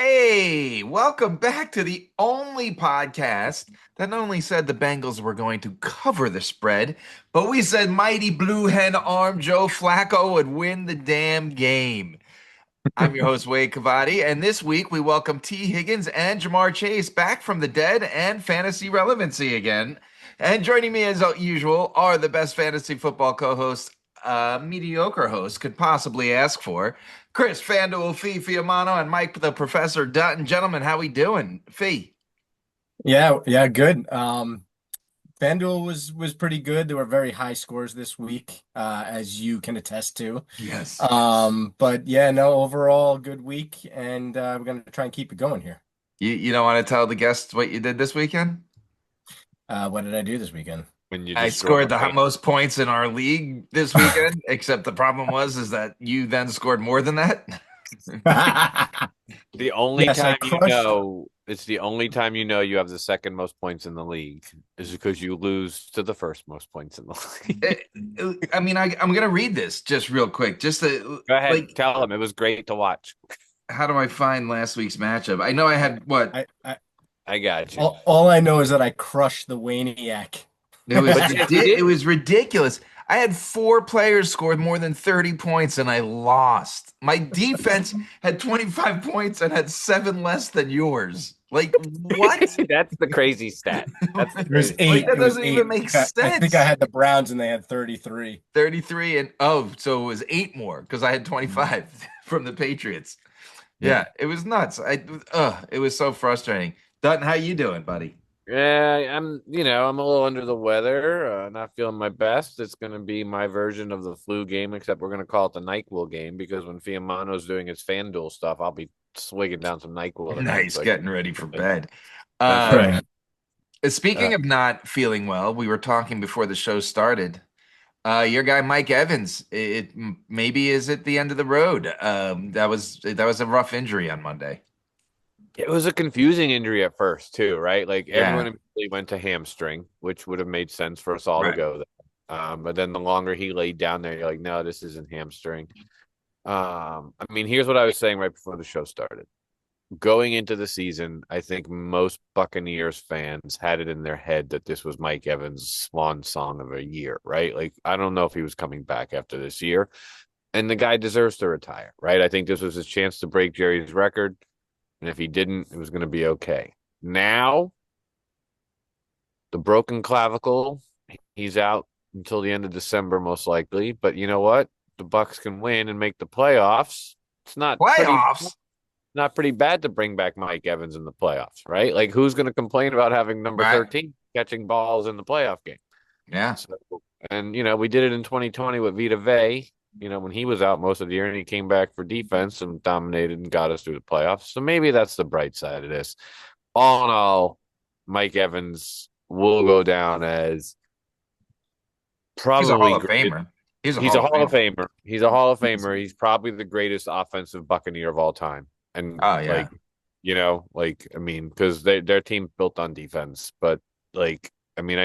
Hey, welcome back to the only podcast that not only said the Bengals were going to cover the spread, but we said mighty blue hen arm Joe Flacco would win the damn game. I'm your host, Wade Cavati, and this week we welcome T. Higgins and Jamar Chase back from the dead and fantasy relevancy again. And joining me as usual are the best fantasy football co-hosts mediocre host could possibly ask for. Chris Fanduel Fee Fiamano and Mike the Professor Dutton. Gentlemen, how we doing? Fee. Yeah, good. FanDuel was pretty good. There were very high scores this week, as you can attest to. Yes. But yeah, no, overall good week, and we're gonna try and keep it going here. You don't want to tell the guests what you did this weekend? What did I do this weekend? When you I destroy scored the most points in our league this weekend, except the problem is that you then scored more than that. the only Yes, I time you crushed. know it's the only time you know you have the second most points in the league is because you lose to the first most points in the league. I'm gonna read this just real quick, just to Go ahead, like, tell them it was great to watch. how do I find last week's matchup? I know I had what I got you. All I know is that I crushed the Wayniac. it was. But you It did. was ridiculous. I had four players scored more than 30 points, and I lost. My defense had 25 points and had seven less than yours. Like what? That's the crazy stat. That's the It was crazy eight. Like that It was doesn't eight. even make I think I sense. had the Browns and they had 33. 33 and so it was eight more because I had 25 from the Patriots. Yeah. Yeah, it was nuts. It was so frustrating. Dutton, how you doing, buddy? Yeah, I'm a little under the weather, not feeling my best. It's going to be my version of the flu game, except we're going to call it the NyQuil game because when Fiamano's doing his FanDuel stuff, I'll be swigging down some NyQuil tonight. Nice, So getting ready for bed. that's Uh, right. Right. Speaking of not feeling well, we were talking before the show started. Your guy Mike Evans, maybe is at the end of the road. That was a rough injury on Monday. It was a confusing injury at first, too, right? Like Yeah, everyone immediately went to hamstring, which would have made sense for us all to right. go there. But then the longer he laid down there, you're like, no, this isn't hamstring. Here's what I was saying right before the show started. Going into the season, I think most Buccaneers fans had it in their head that this was Mike Evans' swan song of a year, right? Like, I don't know if he was coming back after this year, and the guy deserves to retire, right? I think this was his chance to break Jerry's record, and if he didn't, it was going to be okay. Now, the broken clavicle, he's out until the end of December, most likely. But you know what? The Bucks can win and make the playoffs. It's Playoffs. not pretty bad to bring back Mike Evans in the playoffs, right? Like, who's going to complain about having number Right. 13 catching balls in the playoff game? Yeah. So, and, we did it in 2020 with Vita Vey, when he was out most of the year and he came back for defense and dominated and got us through the playoffs. So maybe that's the bright side of this. All in all, Mike Evans will go down as He's a Hall probably of great. Famer. He's a He's Hall a of Hall of Famer. Famer. He's a Hall of Famer. He's probably the greatest offensive Buccaneer of all time. And Oh yeah. because their team built on defense. But I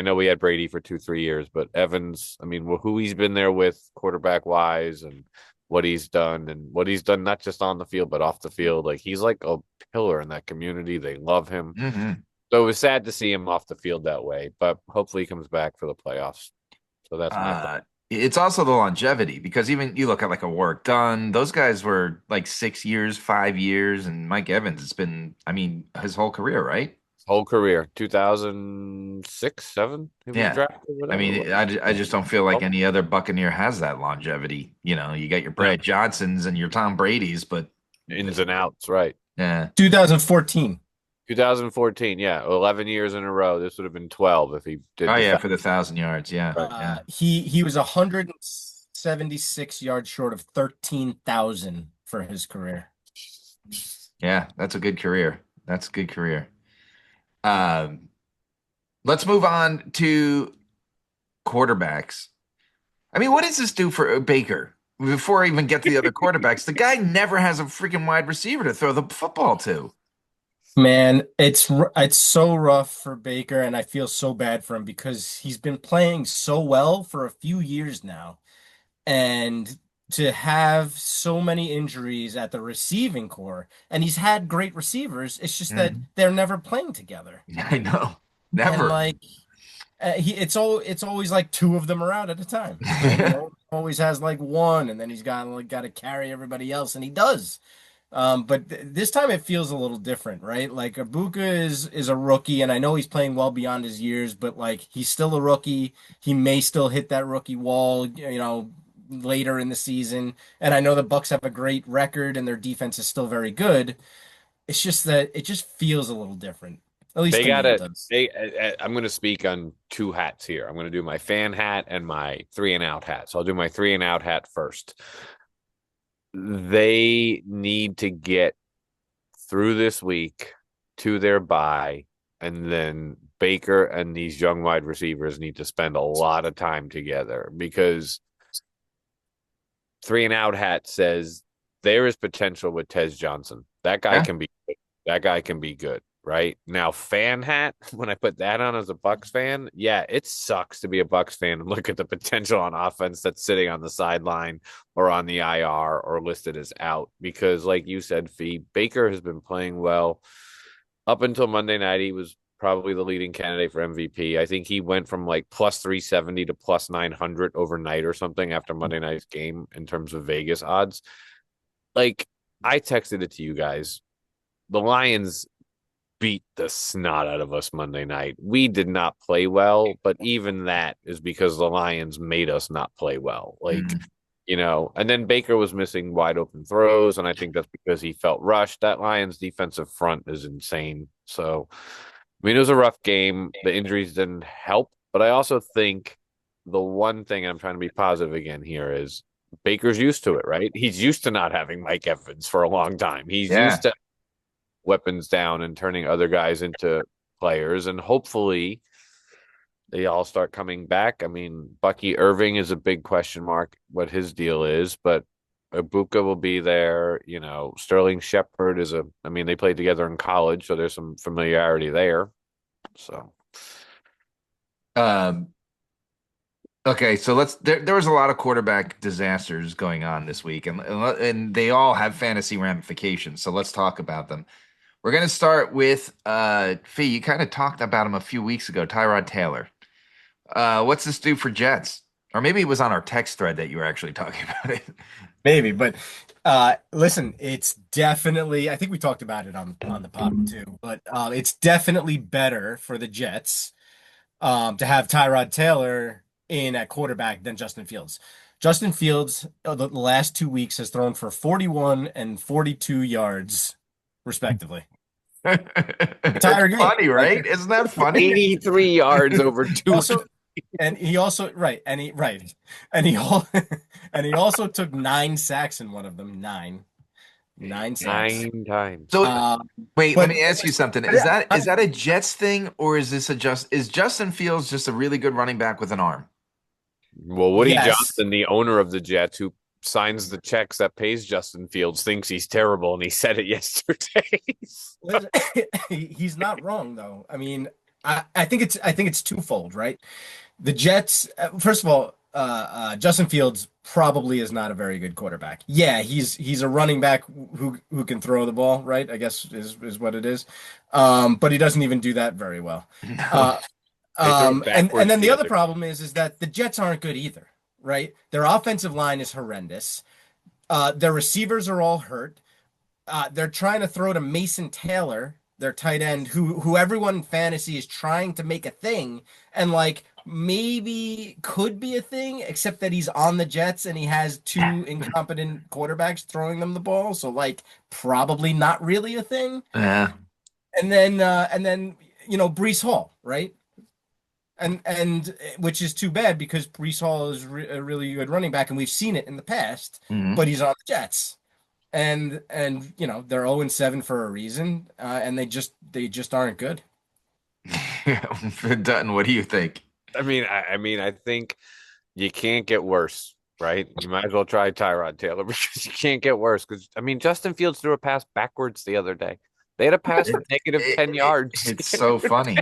know we had Brady for 2-3 years, but Evans, who he's been there with quarterback wise and what he's done not just on the field but off the field. Like he's like a pillar in that community. They love him. hmm So it was sad to see him off the field that way, but hopefully he comes back for the playoffs. So that's my thought. It's also the longevity because even you look at like a work done, those guys were like 6 years, 5 years, and Mike Evans, it's been, his whole career, right? Whole career, 2006, 7, he was Yeah. drafted, whatever it was. I just don't feel like Oh, any other Buccaneer has that longevity. You got your no, Brad Johnsons and your Tom Brady's, but ins and outs, right. yeah. 2014. 2014, yeah, 11 years in a row. This would have been 12 if he did Oh the yeah, fast. for the 1,000 yards. Yeah. Right. Yeah. He was 176 yards short of 13,000 for his career. Yeah. That's a good career. That's a good career. Um, let's move on to quarterbacks. What does this do for Baker? Before I even get to the other quarterbacks, the guy never has a freaking wide receiver to throw the football to. Man, it's so rough for Baker, and I feel so bad for him because he's been playing so well for a few years now. And to have so many injuries at the receiving core, and he's had great receivers. It's just that Mhm. they're never playing together. I know. And Never. like it's always like two of them are out at a time, right? He always has like one, and then he's got to carry everybody else, and he does. But th this time it feels a little different, right? Like Ibuka is a rookie, and I know he's playing well beyond his years, but like he's still a rookie. He may still hit that rookie wall, later in the season. And I know the Bucks have a great record, and their defense is still very good. It's just that it just feels a little different. At least They to got me, it to does. they I'm going to speak on two hats here. I'm going to do my fan hat and my three and out hat. So I'll do my three and out hat first. They need to get through this week to their bye, and then Baker and these young wide receivers need to spend a lot of time together because three and out hat says there is potential with Tez Johnson. That guy Yeah. can be good. That guy can be good. Right now, fan hat. When I put that on as a Bucks fan, yeah, it sucks to be a Bucks fan and look at the potential on offense that's sitting on the sideline or on the IR or listed as out. Because, like you said, Fee, Baker has been playing well up until Monday night. He was probably the leading candidate for MVP. I think he went from like plus 370 to plus 900 overnight or something after Monday night's game in terms of Vegas odds. Like, I texted it to you guys. The Lions beat the snot out of us Monday night. We did not play well, but even that is because the Lions made us not play well. Mhm. And then Baker was missing wide open throws, and I think that's because he felt rushed. That Lions defensive front is insane. So, I mean, it was a rough game. The injuries didn't help, but I also think the one thing I'm trying to be positive again here is Baker's used to it, right? He's used to not having Mike Evans for a long time. He's Yeah. used to weapons down and turning other guys into players, and hopefully they all start coming back. I mean, Bucky Irving is a big question mark what his deal is, but Ibuka will be there. Sterling Shepard I mean, they played together in college, so there's some familiarity there. So, Um, okay, so there was a lot of quarterback disasters going on this week, and they all have fantasy ramifications. So let's talk about them. We're gonna start with Fee. You kind of talked about him a few weeks ago, Tyrod Taylor. What's this do for Jets? Or maybe it was on our text thread that you were actually talking about it. Maybe, but listen, it's definitely, I think we talked about it on the pod too, but it's definitely better for the Jets to have Tyrod Taylor in at quarterback than Justin Fields. Justin Fields, the last 2 weeks, has thrown for 41 and 42 yards, respectively. It's Entire game. funny, Like right? Isn't that funny? 83 yards over two. also, and he also right, and he right, and he all, and he also took 9 sacks in one of them. Nine sacks. 9 times. So Um, wait, let but me ask you something. Is yeah, that is that a Jets thing, or is this is Justin Fields just a really good running back with an arm? Well, Woody yes. Johnson, the owner of the Jets, who signs the checks that pays Justin Fields, thinks he's terrible, and he said it yesterday. Listen, he's not wrong though. I mean, I think it's twofold, right? The Jets, first of all, Justin Fields probably is not a very good quarterback. Yeah, he's a running back who can throw the ball, right? I guess is what it is. But he doesn't even do that very well. No. Uh, They threw it and backwards then the the other other. problem is that the Jets aren't good either, right? Their offensive line is horrendous. Their receivers are all hurt. They're trying to throw to Mason Taylor, their tight end, who everyone in fantasy is trying to make a thing, and like maybe could be a thing, except that he's on the Jets and he has two incompetent quarterbacks throwing them the ball, so like probably not really a thing. Yeah. And then Brees Hall, right? And which is too bad because Brees Hall is a really good running back, and we've seen it in the past, Mhm. but he's on the Jets and they're 0-7 for a reason, and they just aren't good. Dutton, what do you think? I think you can't get worse, right? You might as well try Tyrod Taylor because you can't get worse. Because Justin Fields threw a pass backwards the other day. They had a pass It, for negative it, 10 it, yards. it's so funny.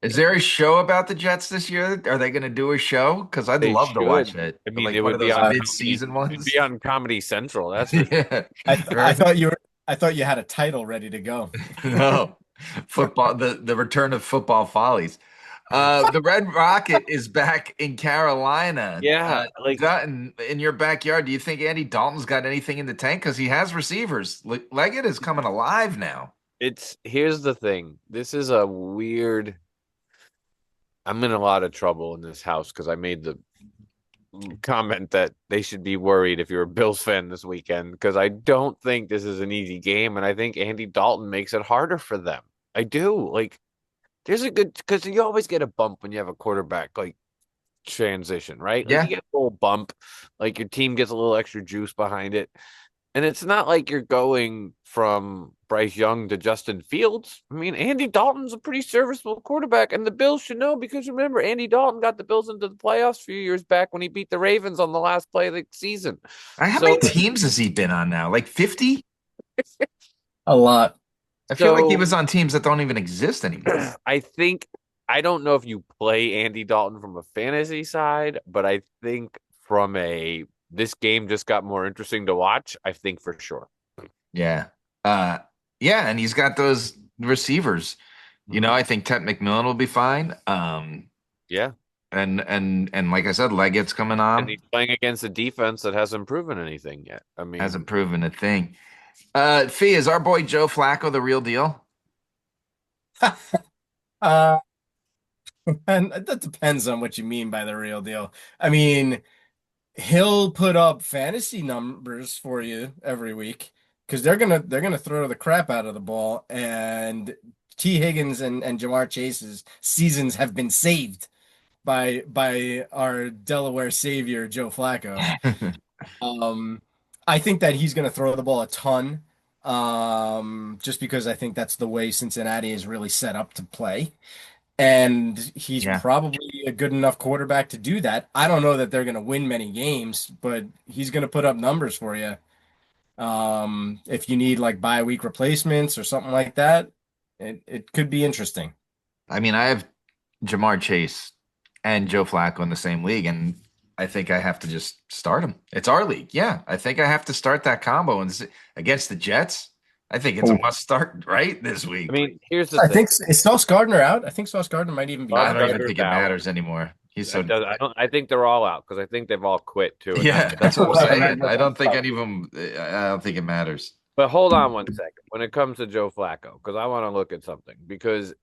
Is there a show about the Jets this year? Are they going to do a show? Because I'd They love to watch should. it. I mean, Like it one would of be those on Uh, comedy. mid-season It'd ones. be on Comedy Central. That's for sure. Yeah. I Or- thought you were. I thought you had a title ready to go. no. Football, the return of football follies. The Red Rocket is back in Carolina. Yeah, like Dutton, in your backyard, do you think Andy Dalton's got anything in the tank? Because he has receivers. Leggett is coming alive now. here's the thing. This is a weird. I'm in a lot of trouble in this house because I made the comment that they should be worried if you're a Bills fan this weekend because I don't think this is an easy game, and I think Andy Dalton makes it harder for them. I do. Like, there's a good because you always get a bump when you have a quarterback like transition, right? Like you Yeah. get a little bump, like your team gets a little extra juice behind it. And it's not like you're going from Bryce Young to Justin Fields. I mean, Andy Dalton's a pretty serviceable quarterback, and the Bills should know because remember, Andy Dalton got the Bills into the playoffs a few years back when he beat the Ravens on the last play of the season. How So, many teams has he been on now? Like 50? A lot. I feel like he so was on teams that don't even exist anymore. I think I don't know if you play Andy Dalton from a fantasy side, but I think from a this game just got more interesting to watch. I think for sure. Yeah. Uh, yeah, and he's got those receivers. I think Ted McMillan will be fine. Yeah. And like I said, Leggett's coming And on. he's playing against a defense that hasn't proven anything yet. I mean, Hasn't proven a thing. Fee, is our boy Joe Flacco the real deal? Uh, and that depends on what you mean by the real deal. I mean, he'll put up fantasy numbers for you every week because they're gonna throw the crap out of the ball, and T. Higgins and Jamar Chase's seasons have been saved by our Delaware savior Joe Flacco. Um, I think that he's gonna throw the ball a ton, just because I think that's the way Cincinnati is really set up to play. And he's Yeah. probably a good enough quarterback to do that. I don't know that they're going to win many games, but he's going to put up numbers for you. If you need like bye week replacements or something like that, it could be interesting. I mean, I have Jamar Chase and Joe Flacco in the same league, and I think I have to just start them. It's our league. Yeah, I think I have to start that combo against the Jets. I think it's a Oh. must start right this I week. mean, here's the I thing. think is Sauce Gardner out. I think Sauce Gardner might even be Sauce I out. don't even Gardner's think it out. matters anymore. He's so I don't. I think they're all out because I think they've all quit too. And yeah. That's what I'm saying. I don't think any of them. I don't think it matters. But hold on one second. When it comes to Joe Flacco, because I want to look at something. Because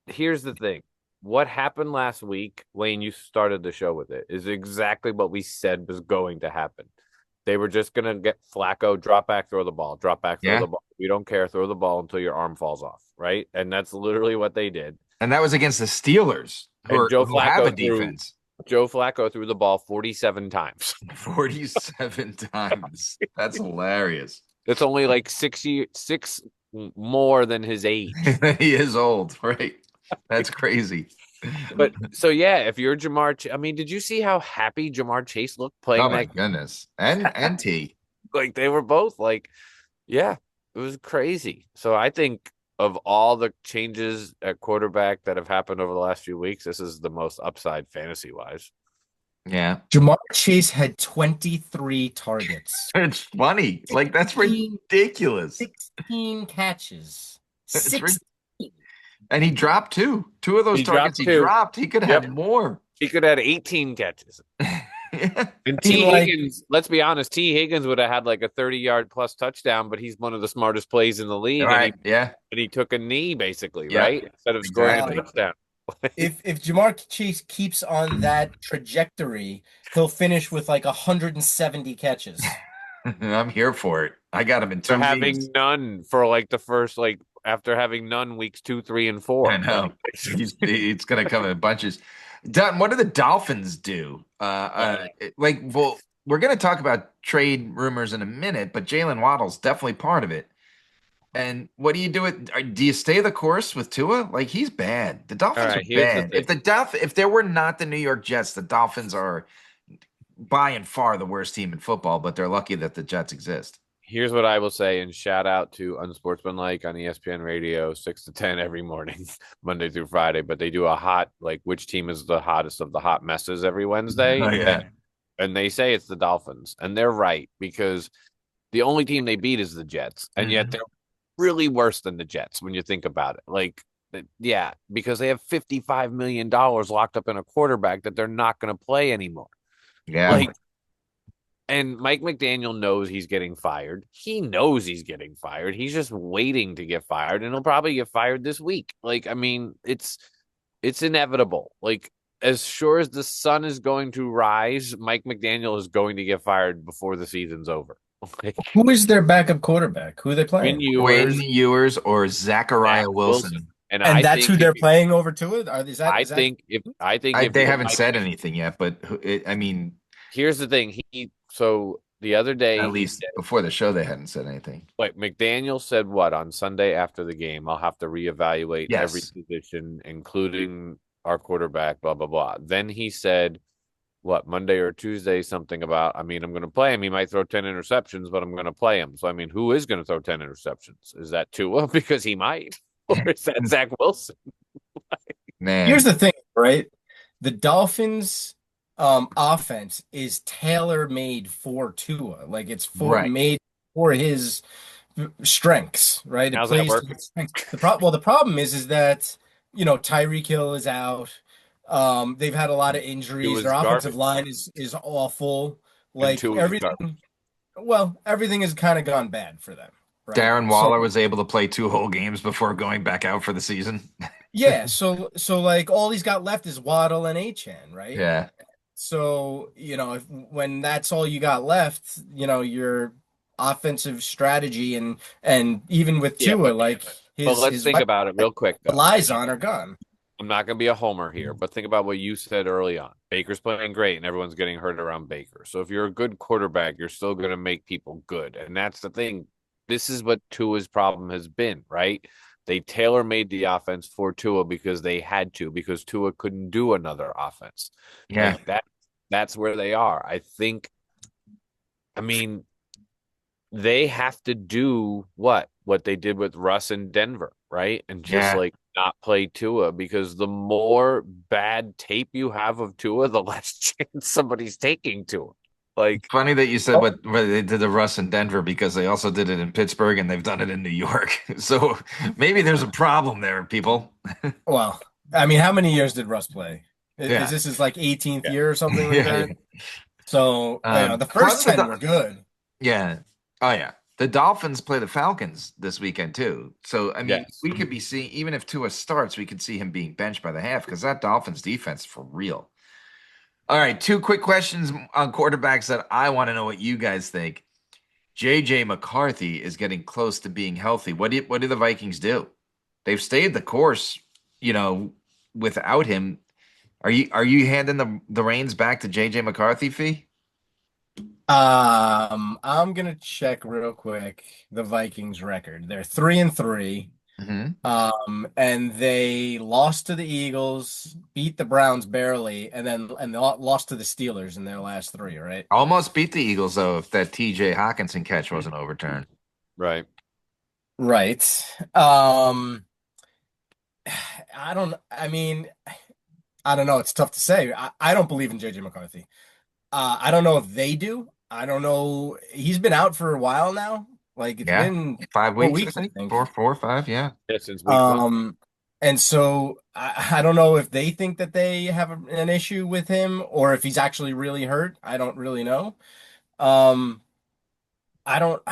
here's the thing. What happened last week, Wayne, you started the show with it, is exactly what we said was going to happen. They were just going to get Flacco, drop back, throw the ball, drop back, throw Yeah. the ball. We don't care, throw the ball until your arm falls off, right? And that's literally what they did. And that was against the Steelers, And who have a defense. Joe Flacco threw the ball 47 times. 47 times. That's hilarious. That's only like 6 more than his age. He is old, right? That's crazy. But so yeah, if you're I mean, did you see how happy Jamar Chase looked playing Oh my that? goodness. And T. Like they were both like, yeah, it was crazy. So I think of all the changes at quarterback that have happened over the last few weeks, this is the most upside fantasy wise. Yeah. Jamar Chase had 23 targets, It's funny. Like that's 16 ridiculous. 16 catches. It's 16. And he dropped two. Two of those He targets dropped he two. dropped. He could have more. He could have had 18 catches. Yeah. And I mean, T. like- Higgins, let's be honest, T. Higgins would have had like a 30-yard plus touchdown, but he's one of the smartest plays in the league. Right. Yeah. And he took a knee basically, Yeah. right? Instead of scoring Exactly. a touchdown. If Jamar Chase keeps on that trajectory, he'll finish with like 170 catches. I'm here for it. I got him in two For having leagues. none for like the first after having none weeks 2, 3, and 4. I know. It's gonna come in bunches. Dutton, what do the Dolphins do? Well, we're gonna talk about trade rumors in a minute, but Jalen Waddle's definitely part of it. And what do you do do you stay the course with Tua? Like he's bad. The Dolphins All right, are here's the bad. thing. If there were not the New York Jets, the Dolphins are by and far the worst team in football, but they're lucky that the Jets exist. Here's what I will say, and shout out to Unsportsmanlike on ESPN Radio, 6 to 10 every morning, Monday through Friday. But they do a hot, like, which team is the hottest of the hot messes every Oh Wednesday. yeah. And they say it's the Dolphins. And they're right, because the only team they beat is the Jets. And yet Mhm. they're really worse than the Jets when you think about it. Like, yeah, because they have $55 million locked up in a quarterback that they're not going to play anymore. Yeah. Like, and Mike McDaniel knows he's getting fired. He knows he's getting fired. He's just waiting to get fired, and he'll probably get fired this week. Like, I mean, it's inevitable. Like, as sure as the sun is going to rise, Mike McDaniel is going to get fired before the season's over. Like, Who is their backup quarterback? Who are they Quinn playing? Quinn Ewers, Ewers or Zach Zachariah Wilson, Wilson. and And that's who they're playing over to it? Is that I think if They you're haven't Mike, said anything yet, but I mean, here's the thing. So the other day at he least said, before the show, they hadn't said anything. like, McDaniel said what on Sunday after the game, I'll have to reevaluate every Yes. position, including our quarterback, blah, blah, blah. Then he said, what, Monday or Tuesday, something about, I mean, I'm going to play him. He might throw 10 interceptions, but I'm going to play him. So, I mean, who is going to throw 10 interceptions? Is that Tua? Because he might. Or is that Zach Wilson? Here's Man. the thing, right? The Dolphins offense is tailor-made for Tua. Like it's for Right. made for his strengths, right? It How's that plays to working? his strengths. The problem is that Tyreek Hill is out. They've had a lot of It injuries. Their was offensive garbage. line is awful. And Like Tua was garbage. everything has kind of gone bad for them, right? Darren So Waller was able to play 2 whole games before going back out for the season. yeah, so like all he's got left is Waddle and Achan, right? Yeah. So, when that's all you got left, your offensive strategy and even with Yeah, Tua, like but his let's his think weapons about it real quick, though. relies on are gone. I'm not going to be a homer here, but think about what you said early on. Baker's playing great, and everyone's getting hurt around Baker. So if you're a good quarterback, you're still going to make people good, and that's the thing. This is what Tua's problem has been, right? They tailor made the offense for Tua because they had to, because Tua couldn't do another offense. Yeah. Like that. That's where they are. I think. I mean, they have to do what they did with Russ in Denver, right? And just Yeah. like not play Tua, because the more bad tape you have of Tua, the less chance somebody's taking Tua. Like, Funny that you said what they did to Russ in Denver because they also did it in Pittsburgh and they've done it in New York. So maybe there's a problem there, people. Well, I mean, how many years did Russ play? Is Yeah. this his like 18th yeah, year or something like Yeah. that? So, the first Plus 10 were good. yeah. Oh yeah. The Dolphins play the Falcons this weekend too. So I mean, yes. we could be seeing even if Tua starts, we could see him being benched by the half because that Dolphins defense is for real. All right, 2 quick questions on quarterbacks that I want to know what you guys think. JJ McCarthy is getting close to being healthy. What do the Vikings do? They've stayed the course, you know, without him. Are you handing the reins back to JJ McCarthy, Fee? I'm gonna check real quick the Vikings record. They're 3-3. Mm-hmm. And they lost to the Eagles, beat the Browns barely, and they lost to the Steelers in their last three, right? Almost beat the Eagles though if that TJ Hawkinson catch wasn't overturned. Right. Right. Um, I mean, I don't know. It's tough to say. I don't believe in JJ McCarthy. I don't know if they do. I don't know. He's been out for a while now. Like it's Yeah. been 5 weeks, I 4 weeks, I think. think. 4 or 5, yeah. Yeah, since week 1. And so I don't know if they think that they have an issue with him or if he's actually really hurt. I don't really know. Um, I don't.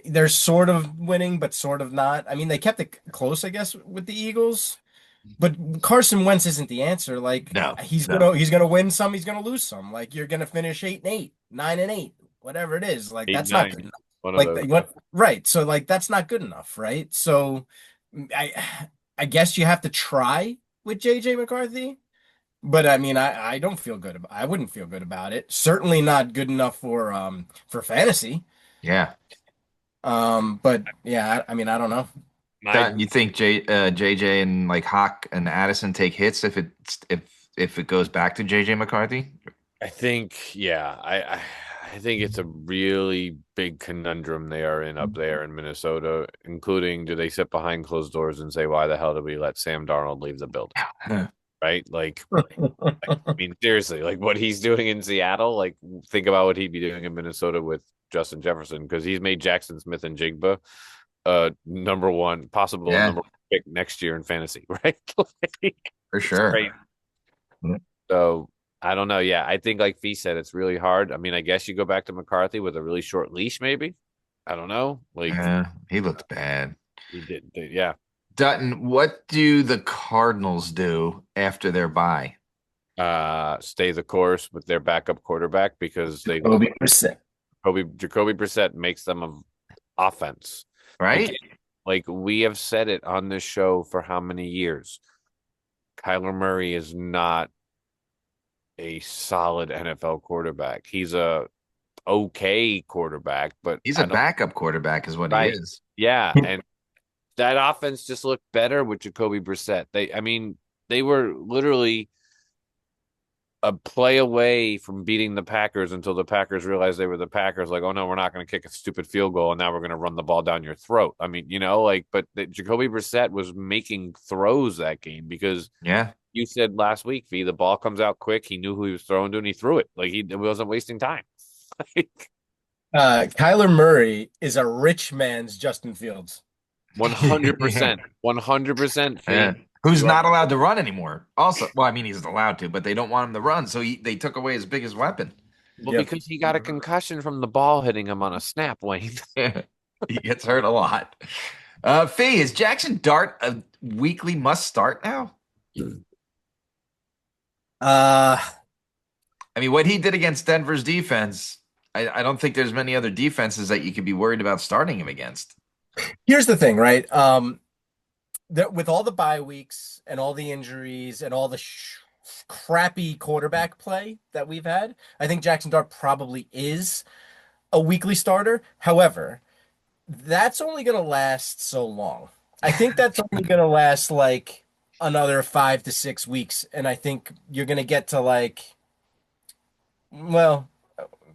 They're sort of winning, but sort of not. I mean, they kept it close, I guess, with the Eagles. But Carson Wentz isn't the answer. Like No, he's no. gonna win some, he's gonna lose some. Like you're gonna finish 8-8, 9-8, whatever it is. Like that's not 8-9. good enough. One of Like those. what? Right. So like that's not good enough, right? So I I guess you have to try with JJ McCarthy. But I mean, I don't feel good about. I wouldn't feel good about it. Certainly not good enough for fantasy. Yeah. But yeah, I mean, I don't know. My Don, you think JJ and like Hawk and Addison take hits if it goes back to JJ McCarthy? I think, yeah, I I think it's a really big conundrum they are in up there in Minnesota, including do they sit behind closed doors and say, why the hell did we let Sam Darnold leave the building? Right? Like, I mean, seriously, like what he's doing in Seattle, like think about what he'd be doing in Minnesota with Justin Jefferson, because he's made Jackson Smith and Jigba number one, possible Yeah, number one pick next year in fantasy, right? Like, for it's sure. crazy. So I don't know. Yeah, I think like Fee said, it's really hard. I mean, I guess you go back to McCarthy with a really short leash, maybe. I don't know. Like Yeah, he looked bad. he did, yeah. Dutton, what do the Cardinals do after their bye? Stay the course with their backup quarterback because they look Jacoby Brissett. Jacoby Brissett makes them of offense. Right? Again, like we have said it on this show for how many years? Kyler Murray is not a solid NFL quarterback. He's a okay quarterback, but He's a I don't backup quarterback, is what he right. is. Yeah, and that offense just looked better with Jacoby Brissett. I mean, they were literally a play away from beating the Packers until the Packers realized they were the Packers. Like, oh no, we're not going to kick a stupid field goal, and now we're going to run the ball down your throat. I mean, like, but Jacoby Brissett was making throws that game because Yeah. you said last week, V, the ball comes out quick. He knew who he was throwing to, and he threw it. Like he wasn't wasting time. Like Kyler Murray is a rich man's Justin Fields. 100%, 100%, Yeah. V. Who's You are not allowed to run anymore. Also, well, I mean, he's allowed to, but they don't want him to run, so they took away his biggest weapon. well Yep. because he got a concussion from the ball hitting him on a snap, Wayne. He gets hurt a lot. Fee, is Jackson Dart a weekly must start now? Uh, I mean, what he did against Denver's defense, I don't think there's many other defenses that you could be worried about starting him against. Here's the thing, right? That with all the bye weeks and all the injuries and all the crappy quarterback play that we've had, I think Jackson Dart probably is a weekly starter. However, that's only going to last so long. I think that's only going to last like another 5 to 6 weeks, and I think you're going to get to like, well,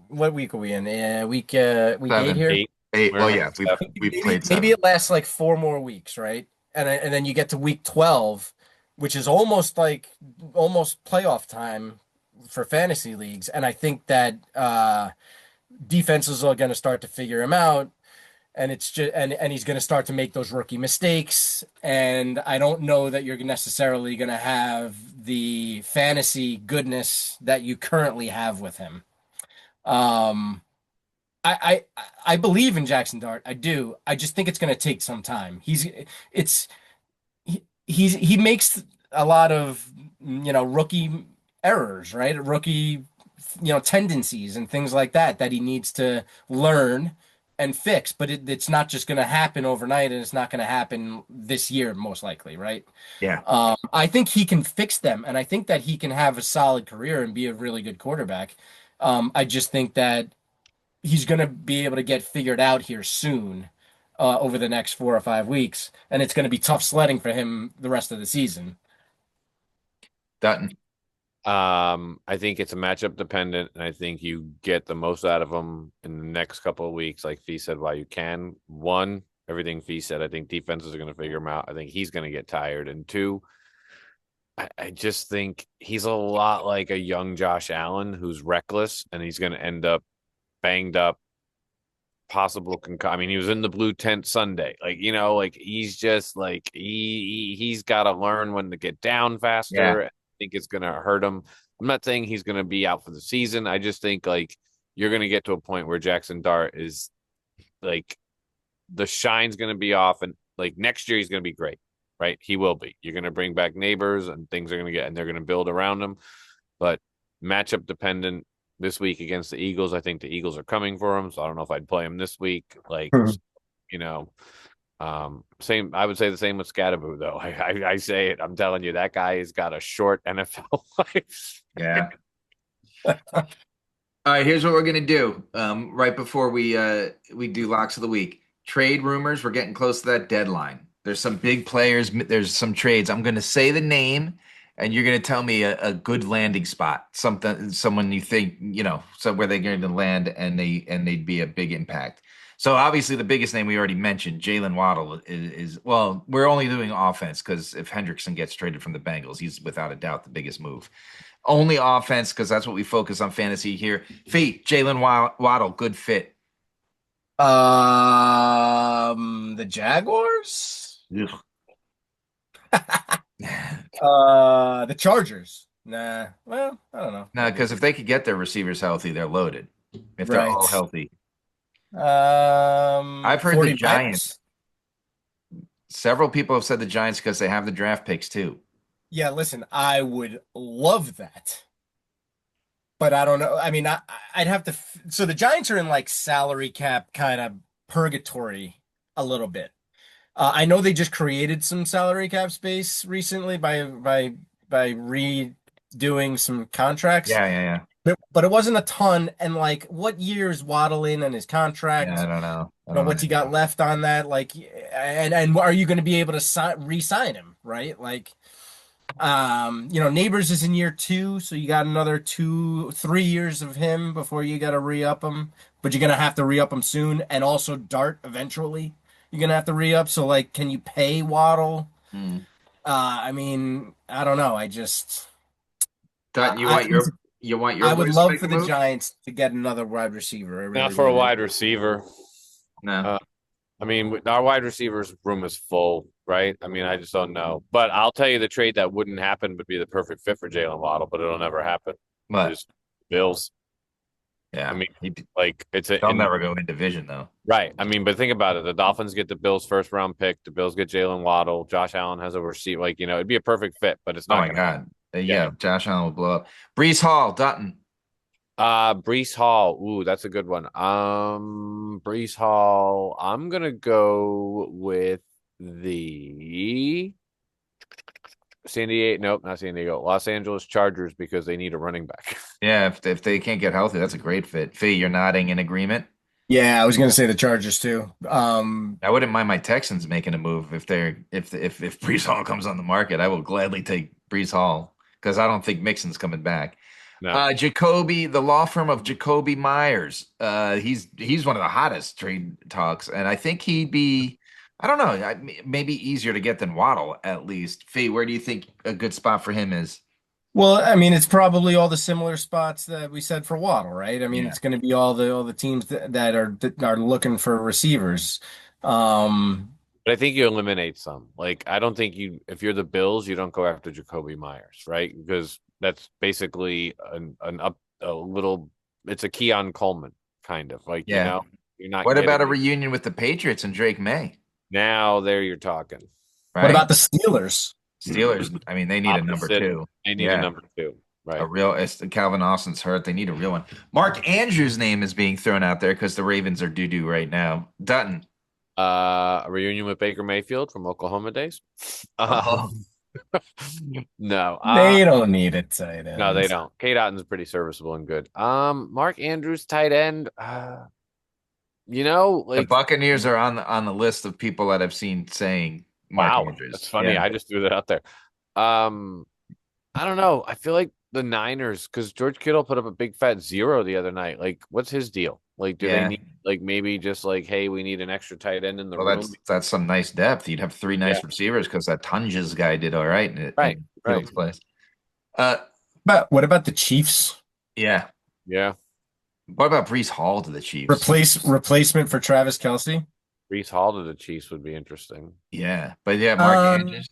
what week are we in? Week 8 Seven. here. Eight. We're Well, in yeah, seven. we've played Maybe seven. it lasts like 4 more weeks, right? And then you get to week 12, which is almost like almost playoff time for fantasy leagues. And I think that defenses are going to start to figure him out, and it's just and he's going to start to make those rookie mistakes. And I don't know that you're necessarily going to have the fantasy goodness that you currently have with him. Um, I believe in Jackson Dart. I do. I just think it's going to take some time. It's he makes a lot of rookie errors, right? Rookie tendencies and things like that he needs to learn and fix. But it's not just going to happen overnight, and it's not going to happen this year, most likely, right? Yeah. I think he can fix them, and I think that he can have a solid career and be a really good quarterback. I just think that he's going to be able to get figured out here soon, over the next 4 or 5 weeks, and it's going to be tough sledding for him the rest of the season. Dutton. I think it's a matchup dependent, and I think you get the most out of them in the next couple of weeks. Like Fee said, while you can. One, everything Fee said, I think defenses are going to figure him out. I think he's going to get tired. And two, I just think he's a lot like a young Josh Allen who's reckless, and he's going to end up banged up, possible I mean, he was in the blue tent Sunday. Like, like he's just like he's got to learn when to get down faster. Yeah. I think it's going to hurt him. I'm not saying he's going to be out for the season. I just think like you're going to get to a point where Jackson Dart is like the shine's going to be off, and like next year he's going to be great, right? He will be. You're going to bring back neighbors, and things are going to get, and they're going to build around him. But matchup dependent this week against the Eagles, I think the Eagles are coming for him. So I don't know if I'd play him this week. Like, you know, same. I would say the same with Scadaboo, though. I say it. I'm telling you, that guy has got a short NFL life. Yeah. All right, here's what we're gonna do. Right before we do locks of the week, trade rumors. We're getting close to that deadline. There's some big players. There's some trades. I'm gonna say the name, and you're going to tell me a good landing spot, someone you think, somewhere they're going to land they'd be a big impact. So obviously the biggest name we already mentioned, Jalen Waddle is well, we're only doing offense because if Hendrickson gets traded from the Bengals, he's without a doubt the biggest move. Only offense because that's what we focus on fantasy here. Fee, Jalen Waddle, good fit. The Jaguars? Ugh. The Chargers. Nah. Well, I don't know. No, because if they could get their receivers healthy, they're loaded. If they're all Right. healthy. I've heard the Giants. 49ers? Several people have said the Giants because they have the draft picks too. Yeah, listen, I would love that. But I don't know. I mean, I'd have to. So the Giants are in like salary cap kind of purgatory a little bit. I know they just created some salary cap space recently by redoing some contracts, Yeah, yeah, yeah. but it wasn't a ton. And like, what year is Waddle in on his Yeah, I contract? don't know. I You know, don't know what's he anything got about it. left on that? Like, and are you going to be able to re-sign him? Right? Like, Neighbors is in year 2, so you got another 3 years of him before you got to re-up him. But you're gonna have to re-up him soon, and also Dart eventually. You're gonna have to re-up. So like, can you pay Waddle? Hmm. I mean, I don't know. I just, Dutton, listen, you want your I would boys to love make for a the move? Giants to get another wide receiver. I Not really, for a really do. wide receiver. No. Uh, I mean, our wide receivers room is full, right? I mean, I just don't know. But I'll tell you the trade that wouldn't happen would be the perfect fit for Jalen Waddle, but it'll never happen. But Is Bills. I yeah, mean, like it's a they'll in never go in division though. right. I mean, but think about it. The Dolphins get the Bills' first round pick. The Bills get Jalen Waddle. Josh Allen has a receiver. Like, it'd be a perfect fit, but it's Oh not my gonna happen. God. Yeah. Yeah, Josh Allen will blow up. Brees Hall, Dutton. Brees Hall. Ooh, that's a good one. Brees Hall. I'm gonna go with the San Diego. Nope, not San Diego. Los Angeles Chargers because they need a running back. Yeah, if they can't get healthy, that's a great fit. Fee, you're nodding in agreement. Yeah, I was gonna say the Chargers too. I wouldn't mind my Texans making a move if Brees Hall comes on the market. I will gladly take Brees Hall because I don't think Mixon's coming back. No, Jacoby, the law firm of Jacoby Myers. He's one of the hottest trade talks, and I think he'd be, I don't know, maybe easier to get than Waddle at least. Fee, where do you think a good spot for him is? Well, I mean, it's probably all the similar spots that we said for Waddle, right? I mean, Yeah, it's going to be all the teams that are looking for receivers. Um, but I think you eliminate some. Like, I don't think if you're the Bills, you don't go after Jacoby Myers, right? Because that's basically an up a little. It's a Keon Coleman kind of like yeah. you're not What about a getting reunion with the Patriots and Drake May? now. There you're talking what Right? about the Steelers? Steelers. I mean, they need a number opposite. two. They need a Yeah. number two, A right? real Calvin Austin's hurt. They need a real one. Mark Andrews' name is being thrown out there because the Ravens are doo-doo right now. Dutton. A reunion with Baker Mayfield from Oklahoma days. Oh, No, They don't need a tight no, they end. don't. Kate Otton's pretty serviceable and good. Mark Andrews, tight end. the Like Buccaneers are on the list of people that I've seen saying Mark wow, that's Andrews. funny. Yeah. I just threw that out there. Um, I don't know. I feel like the Niners, because George Kittle put up a big fat 0 the other night. Like, what's his deal? Like, do they Yeah. need like maybe just like, hey, we need an extra tight end in the Well, room? that's some nice depth. You'd have three Yeah, nice receivers because that Tunges guy did all right right, in right. Fields' place. Uh, But what about the Chiefs? yeah. Yeah. What about Brees Hall to the Chiefs? Replacement for Travis Kelce? Brees Hall to the Chiefs would be interesting. Yeah, but yeah, Mark Um, Andrews.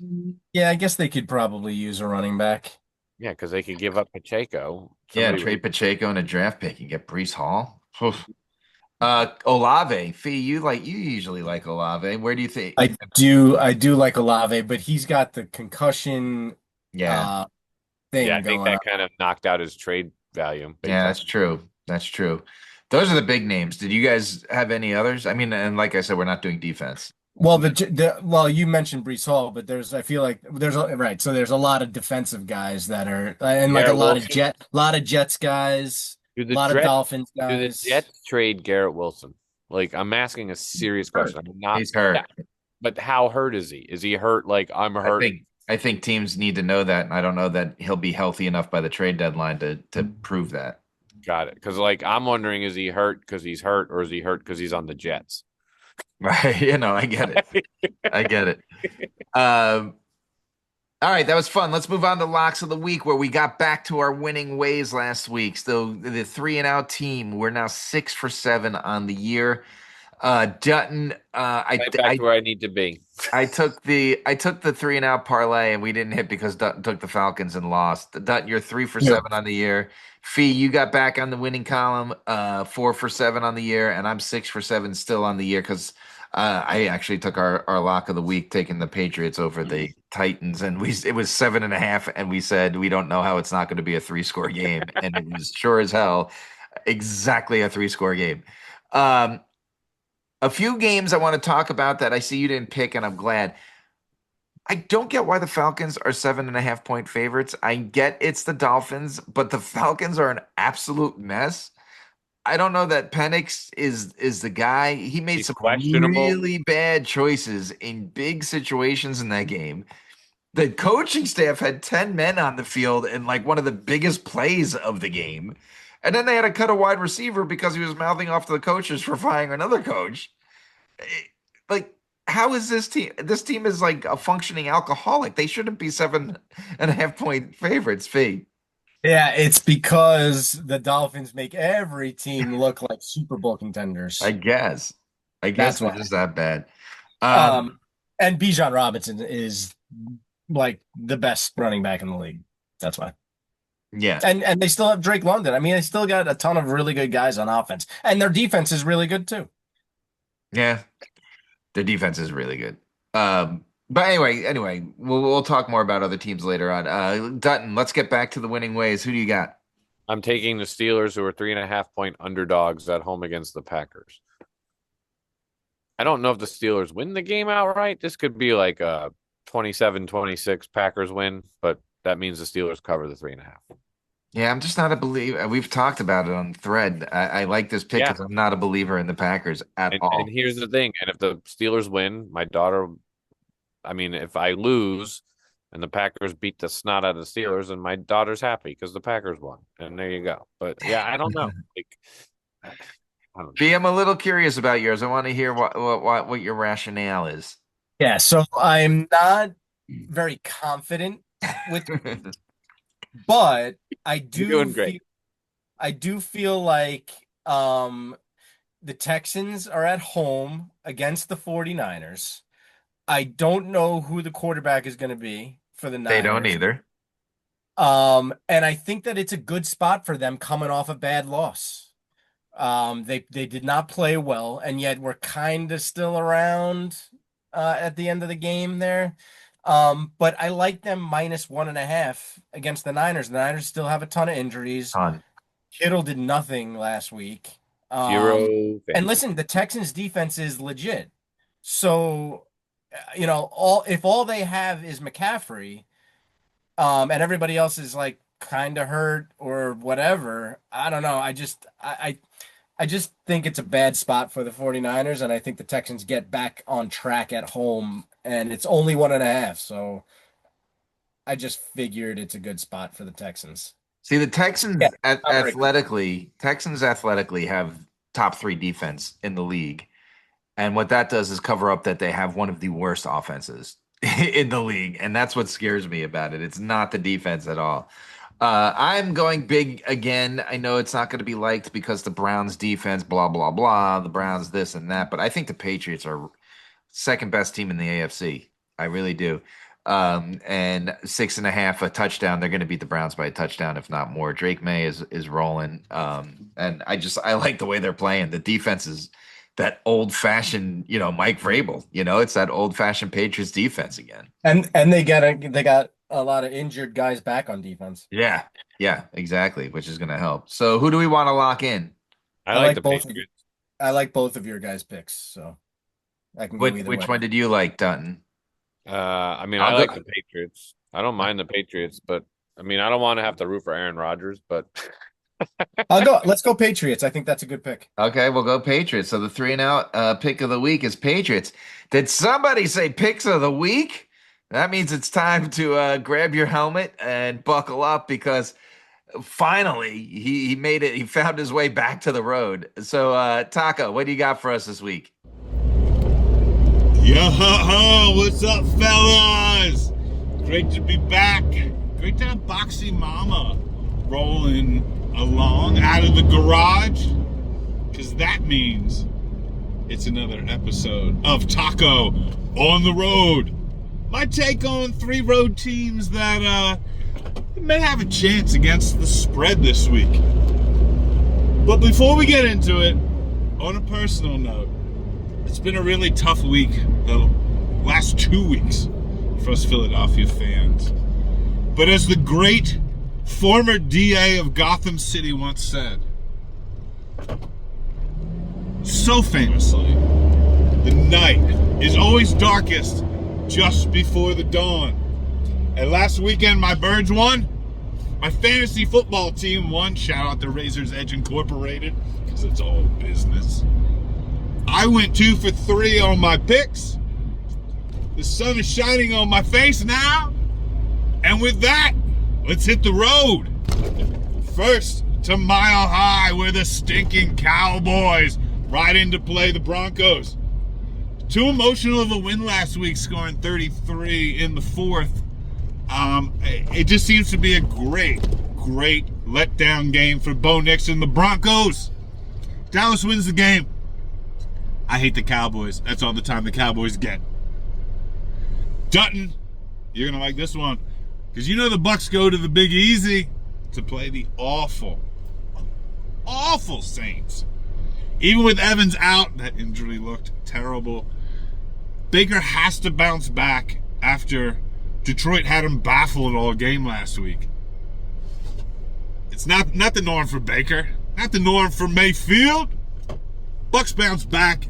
yeah, I guess they could probably use a running back. Yeah, because they could give up Pacheco. Yeah, Somebody trade Pacheco and a draft pick and get Brees Hall. Oof. Olave, Fee, you usually like Olave. Where do you think? I do like Olave, but he's got the concussion Yeah, uh Yeah, thing I think going on. that kind of knocked out his trade value big yeah, time. that's true. That's true. Those are the big names. Did you guys have any others? I mean, and like I said, we're not doing defense. Well, you mentioned Brees Hall, but I feel like right. So there's a lot of defensive guys that are, and like a Garrett lot of Wilson. Jets guys, Do a the lot of Jets Dolphins do the guys. Jets trade Garrett Wilson? Like I'm asking a serious Hurt. question. I'm not He's hurt. yeah, but how hurt is he? Is he hurt like I'm I hurt think I think teams need to know that, and I don't know that he'll be healthy enough by the trade deadline to prove that. Got it. Because like I'm wondering, is he hurt because he's hurt, or is he hurt because he's on the Jets? Right? I get it. I get it. Um, all right, that was fun. Let's move on to locks of the week, where we got back to our winning ways last week. So the 3-and-out team, we're now 6 for 7 on the year. Dutton, Right back to where I need to be. I took the 3-and-out parlay, and we didn't hit because Dutton took the Falcons and lost. Dutton, you're 3 for 7 on the year. Fee, you got back on the winning column, 4 for 7 on the year, and I'm 6 for 7 still on the year because I actually took our lock of the week, taking the Patriots over the Titans, and it was 7.5, and we said we don't know how it's not going to be a 3-score game, and it was sure as hell exactly a 3-score game. Um, a few games I want to talk about that I see you didn't pick, and I'm glad. I don't get why the Falcons are 7.5 point favorites. I get it's the Dolphins, but the Falcons are an absolute mess. I don't know that Penix is the guy. He made He's some questionable. really bad choices in big situations in that game. The coaching staff had 10 men on the field in like one of the biggest plays of the game. And then they had to cut a wide receiver because he was mouthing off to the coaches for firing another coach. Like, how is this team? This team is like a functioning alcoholic. They shouldn't be 7.5 point favorites, Fee. Yeah, it's because the Dolphins make every team look like Super Bowl contenders. I guess. I guess That's they're why. just that bad. Um, and Bijan Robinson is like the best running back in the league. That's why. Yeah, And they still have Drake London. I mean, they still got a ton of really good guys on offense, and their defense is really good too. yeah. Their defense is really good. But anyway, we'll talk more about other teams later on. Dutton, let's get back to the winning ways. Who do you got? I'm taking the Steelers, who are 3.5 point underdogs at home against the Packers. I don't know if the Steelers win the game outright. This could be like a 27-26 Packers win, but that means the Steelers cover the 3.5. Yeah, I'm just not a believer. We've talked about it on Thread. I like this pick Yeah. because I'm not a believer in the Packers at And all. here's the thing. And if the Steelers win, my daughter, I mean, if I lose and the Packers beat the snot out of the Steelers, and my daughter's happy because the Packers won. And there you go. But yeah, I don't know. Like, I don't know. B, I'm a little curious about yours. I want to hear what your rationale is. Yeah, so I'm not very confident with, but I You're do doing feel great. I do feel like the Texans are at home against the 49ers. I don't know who the quarterback is going to be for the They don't Niners. either. And I think that it's a good spot for them coming off a bad loss. They did not play well, and yet we're kind of still around at the end of the game there. But I like them -1.5 against the Niners. The Niners still have a ton of injuries. Ton. Kittle did nothing last week. Zero And fantasy. listen, the Texans defense is legit. So, all if all they have is McCaffrey, and everybody else is like kind of hurt or whatever, I don't know. I just think it's a bad spot for the 49ers, and I think the Texans get back on track at home, and it's only 1.5. So I just figured it's a good spot for the Texans. See, the Yeah, I'm very Texans athletically have top three defense in the league. And what that does is cover up that they have one of the worst offenses in the league. And that's what scares me about it. It's not the defense at all. I'm going big again. I know it's not going to be liked because the Browns defense, blah, blah, blah, the Browns this and that, but I think the Patriots are second best team in the AFC. I really do. And 6.5 a touchdown. They're going to beat the Browns by a touchdown, if not more. Drake May is rolling. And I like the way they're playing. The defense is that old fashioned, Mike Vrabel. It's that old fashioned Patriots defense again. And they got a lot of injured guys back on defense. Yeah, yeah, exactly, which is going to help. So who do we want to lock in? I I like like the both of Patriots. I like both of your guys' picks, so I can go Which either which way. one did you like, Dutton? I mean, I I'll go. like the Patriots. I don't mind the Patriots, but I mean, I don't want to have to root for Aaron Rodgers, but Let's go Patriots. I think that's a good pick. Okay, we'll go Patriots. So the 3-and-out pick of the week is Patriots. Did somebody say picks of the week? That means it's time to grab your helmet and buckle up because finally he made it. He found his way back to the road. So, Taka, what do you got for us this week? Yo ho ho, what's up, fellas? Great to be back. Great to have Boxy Mama rolling along out of the garage, because that means it's another episode of Taco on the Road. My take on three road teams that may have a chance against the spread this week. But before we get into it, on a personal note, it's been a really tough week, the last 2 weeks, for us Philadelphia fans. But as the great former DA of Gotham City once said, so famously, the night is always darkest just before the dawn. And last weekend, my Birds won. My fantasy football team won. Shout out to Razor's Edge Incorporated, because it's all business. I went 2 for 3 on my picks. The sun is shining on my face now. And with that, let's hit the road. First to Mile High, where the stinking Cowboys ride in to play the Broncos. Too emotional of a win last week, scoring 33 in the fourth. It just seems to be a great letdown game for Bo Nix and the Broncos. Dallas wins the game. I hate the Cowboys. That's all the time the Cowboys get. Dutton, you're going to like this one, because you know the Bucs go to the Big Easy to play the awful Saints. Even with Evans out, that injury looked terrible. Baker has to bounce back after Detroit had him baffled all game last week. It's not the norm for Baker, not the norm for Mayfield. Bucs bounce back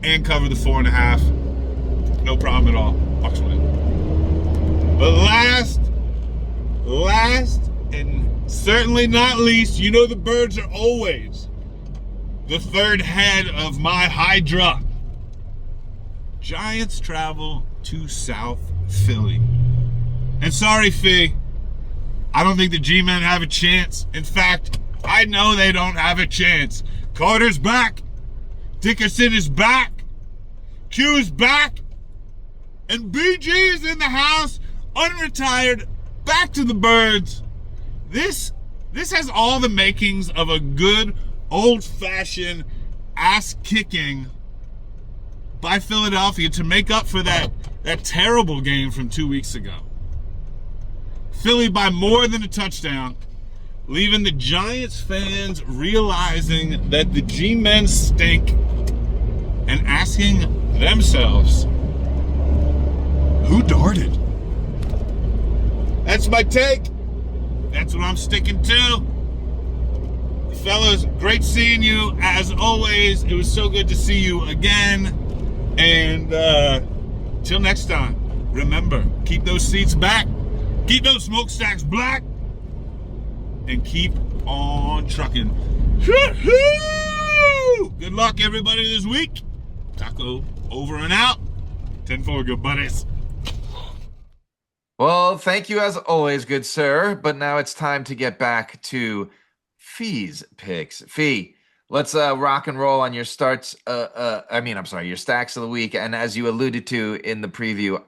and cover the 4.5. No problem at all. Bucs win. But last and certainly not least, you know the Birds are always the third head of my Hydra. Giants travel to South Philly. And sorry, Fee, I don't think the G-Men have a chance. In fact, I know they don't have a chance. Carter's back. Dickerson is back. Q is back. And BG is in the house, unretired, back to the Birds. This has all the makings of a good old-fashioned ass-kicking by Philadelphia to make up for that terrible game from 2 weeks ago. Philly by more than a touchdown, leaving the Giants fans realizing that the G-Men stink and asking themselves, who darted? That's my take. That's what I'm sticking to. Fellas, great seeing you as always. It was so good to see you again. And till next time, remember, keep those seats back, keep those smokestacks black, and keep on trucking. Good luck, everybody, this week. Taco over and out. 10-4, good buddies. Well, thank you as always, good sir. But now it's time to get back to Fee's picks. Fee, let's rock and roll on your starts. Your stacks of the week. And as you alluded to in the preview,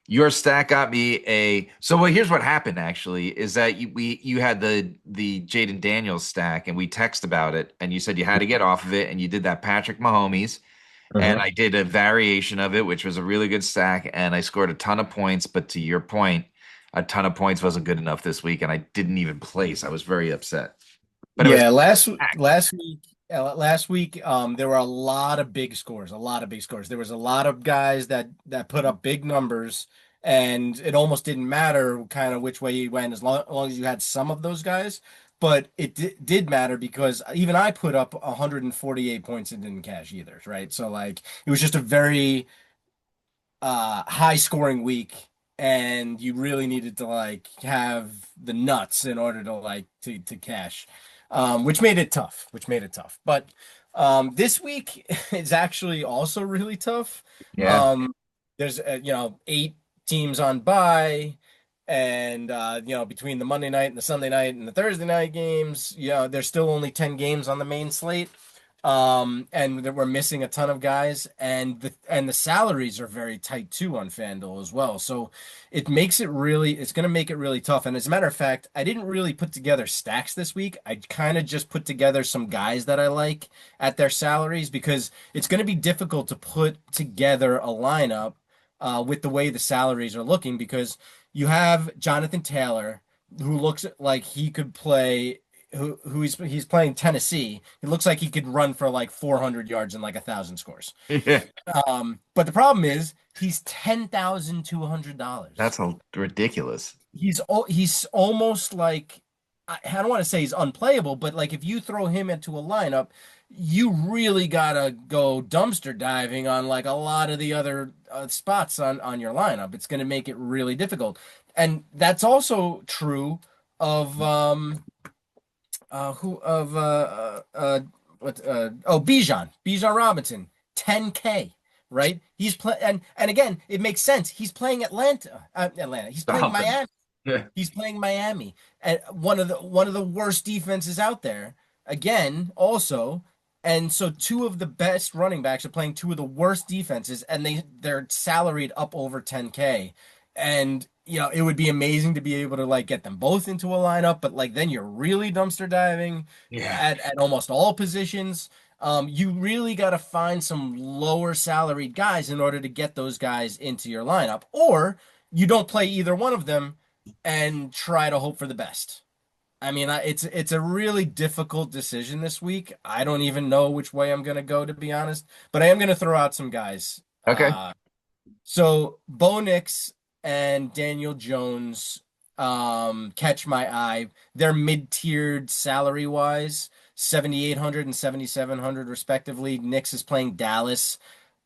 your stack got me a. So well, here's what happened. Actually, is that you had the Jaden Daniels stack, and we text about it, and you said you had to get off of it, and you did that Patrick Mahomes. And I did a variation of it, which was a really good stack, and I scored a ton of points. But to your point, a ton of points wasn't good enough this week, and I didn't even place. I was very upset. But yeah, last week, there were a lot of big scores. There was a lot of guys that put up big numbers, and it almost didn't matter kind of which way you went as long as you had some of those guys. But it did matter because even I put up 148 points and didn't cash either, right? So like it was just a very high scoring week, and you really needed to like have the nuts in order to like to cash, which made it tough. But this week is actually also really tough. yeah, There's 8 teams on bye, and between the Monday night and the Sunday night and the Thursday night games, there's still only 10 games on the main slate. And that we're missing a ton of guys, and the salaries are very tight too on FanDuel as well. So it's going to make it really tough. And as a matter of fact, I didn't really put together stacks this week. I kind of just put together some guys that I like at their salaries, because it's going to be difficult to put together a lineup with the way the salaries are looking, because you have Jonathan Taylor, who looks like he could play, he's playing Tennessee. It looks like he could run for like 400 yards and like 1,000 scores. Yeah, But the problem is he's $10,200. that's ridiculous. He's almost like, I don't want to say he's unplayable, but like if you throw him into a lineup, you really gotta go dumpster diving on like a lot of the other spots on your lineup. It's gonna make it really difficult, and that's also true of who of what Bijan Robinson, 10K, right? He's play and again, it makes sense. He's playing Atlanta. He's playing Dolphins. Miami. Yeah. He's playing Miami, and one of the worst defenses out there. Again, also, and so two of the best running backs are playing two of the worst defenses, and they're salaried up over 10K. And it would be amazing to be able to like get them both into a lineup, but like then you're really dumpster diving Yeah. at almost all positions. You really got to find some lower salaried guys in order to get those guys into your lineup, or you don't play either one of them and try to hope for the best. I mean, it's a really difficult decision this week. I don't even know which way I'm gonna go, to be honest, but I am gonna throw out some guys. Okay. So Bo Nix and Daniel Jones catch my eye. They're mid-tiered salary-wise, 7,800 and 7,700 respectively. Nix is playing Dallas.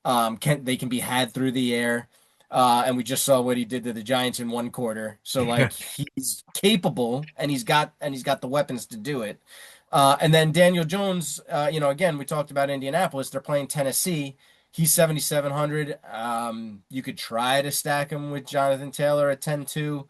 They can be had through the air. And we just saw what he did to the Giants in one quarter. So like he's capable, and he's got the weapons to do it. And then Daniel Jones, again, we talked about Indianapolis. They're playing Tennessee. He's 7,700. You could try to stack him with Jonathan Taylor at 10-2,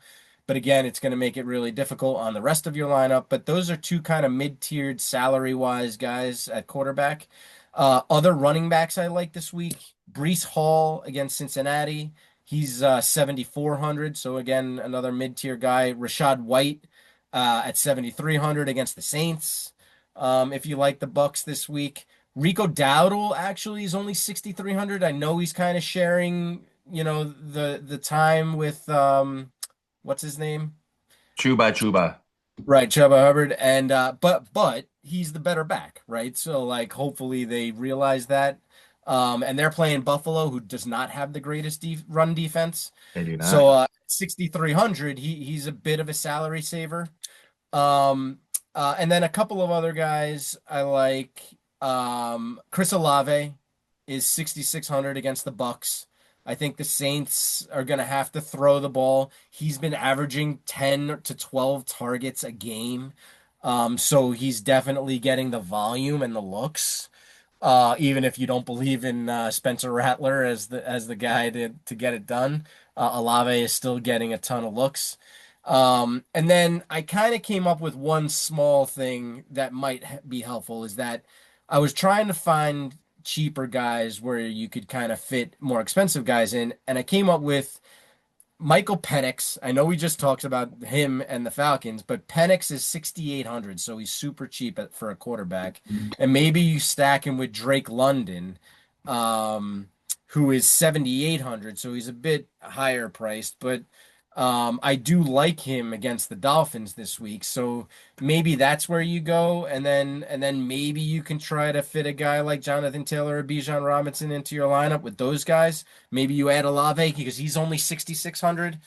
but again, it's going to make it really difficult on the rest of your lineup. But those are two kind of mid-tiered salary-wise guys at quarterback. Other running backs I like this week: Breece Hall against Cincinnati. He's 7,400. So again, another mid-tier guy. Rashad White at 7,300 against the Saints. If you like the Bucks this week. Rico Dowdle actually is only 6,300. I know he's kind of sharing, the time with what's his name? Chuba. Right, Chuba Hubbard, and but he's the better back, right? So like hopefully they realize that. And they're playing Buffalo, who does not have the greatest run defense. They do not. So 6,300, he's a bit of a salary saver. And then a couple of other guys I like. Chris Olave is 6,600 against the Bucks. I think the Saints are going to have to throw the ball. He's been averaging 10 to 12 targets a game. So he's definitely getting the volume and the looks. Even if you don't believe in Spencer Rattler as the guy to get it done, Olave is still getting a ton of looks. And then I kind of came up with one small thing that might be helpful, is that I was trying to find cheaper guys where you could kind of fit more expensive guys in, and I came up with Michael Penix. I know we just talked about him and the Falcons, but Penix is 6,800, so he's super cheap for a quarterback. And maybe you stack him with Drake London, who is 7,800, so he's a bit higher priced, but I do like him against the Dolphins this week, so maybe that's where you go, and then maybe you can try to fit a guy like Jonathan Taylor or Bijan Robinson into your lineup with those guys. Maybe you add Olave because he's only 6,600.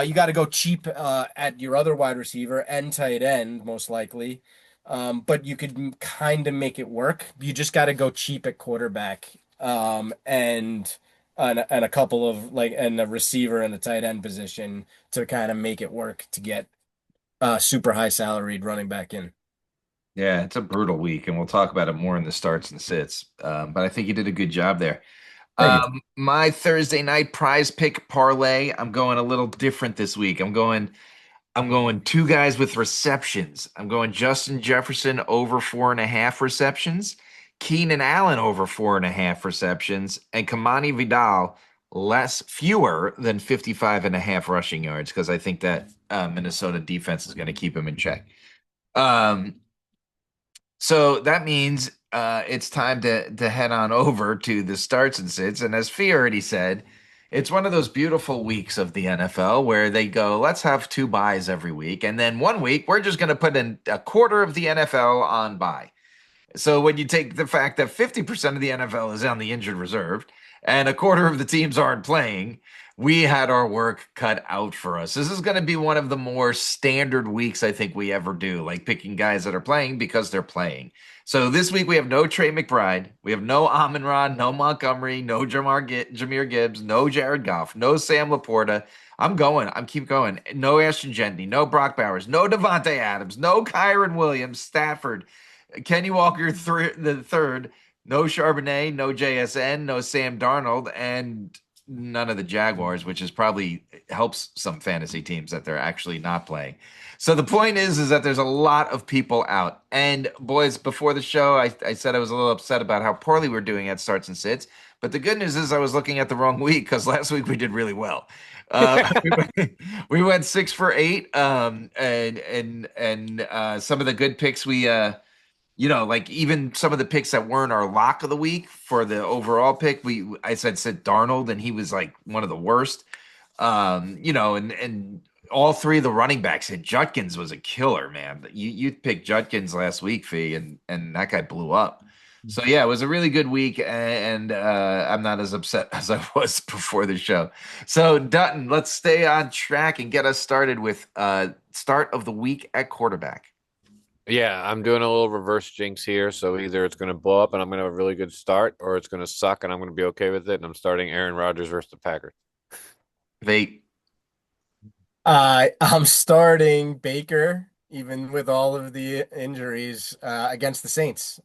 You got to go cheap at your other wide receiver and tight end, most likely. But you could kind of make it work. You just got to go cheap at quarterback, and a couple of and a receiver and a tight end position to kind of make it work to get super high salaried running back in. Yeah, it's a brutal week, and we'll talk about it more in the starts and sits. But I think you did a good job there. Thank you. My Thursday night prize pick parlay. I'm going a little different this week. I'm going two guys with receptions. I'm going Justin Jefferson over 4.5 receptions, Keenan Allen over 4.5 receptions, and Kamani Vidal fewer than 55.5 rushing yards because I think that Minnesota defense is going to keep him in check. Um, so that means it's time to head on over to the starts and sits. And as Fee already said, it's one of those beautiful weeks of the NFL where they go, let's have two buys every week. And then one week, we're just going to put in a quarter of the NFL on buy. So when you take the fact that 50% of the NFL is on the injured reserve and a quarter of the teams aren't playing, we had our work cut out for us. This is going to be one of the more standard weeks I think we ever do, like picking guys that are playing because they're playing. So this week we have no Trey McBride, we have no Amon-Ra, no Montgomery, no Jameer Gibbs, no Jared Goff, no Sam Laporta. I'm keep going. No Ashton Jenney, no Brock Bowers, no Devontae Adams, no Kyron Williams, Stafford, Kenny Walker the third, no Charbonnet, no JSN, no Sam Darnold, and none of the Jaguars, which is probably helps some fantasy teams that they're actually not playing. So the point is that there's a lot of people out. And boys, before the show, I said I was a little upset about how poorly we're doing at starts and sits. But the good news is I was looking at the wrong week because last week we did really well. We went 6 for 8, and some of the good picks like even some of the picks that weren't our lock of the week for the overall pick, I said Darnold, and he was like one of the worst. And all three of the running backs, and Judkins was a killer, man. You picked Judkins last week, Fee, and that guy blew up. So yeah, it was a really good week, and I'm not as upset as I was before the show. So Dutton, let's stay on track and get us started with start of the week at quarterback. Yeah, I'm doing a little reverse jinx here. So either it's going to blow up and I'm going to have a really good start, or it's going to suck and I'm going to be okay with it. And I'm starting Aaron Rodgers versus the Packers. I'm starting Baker, even with all of the injuries, against the Saints.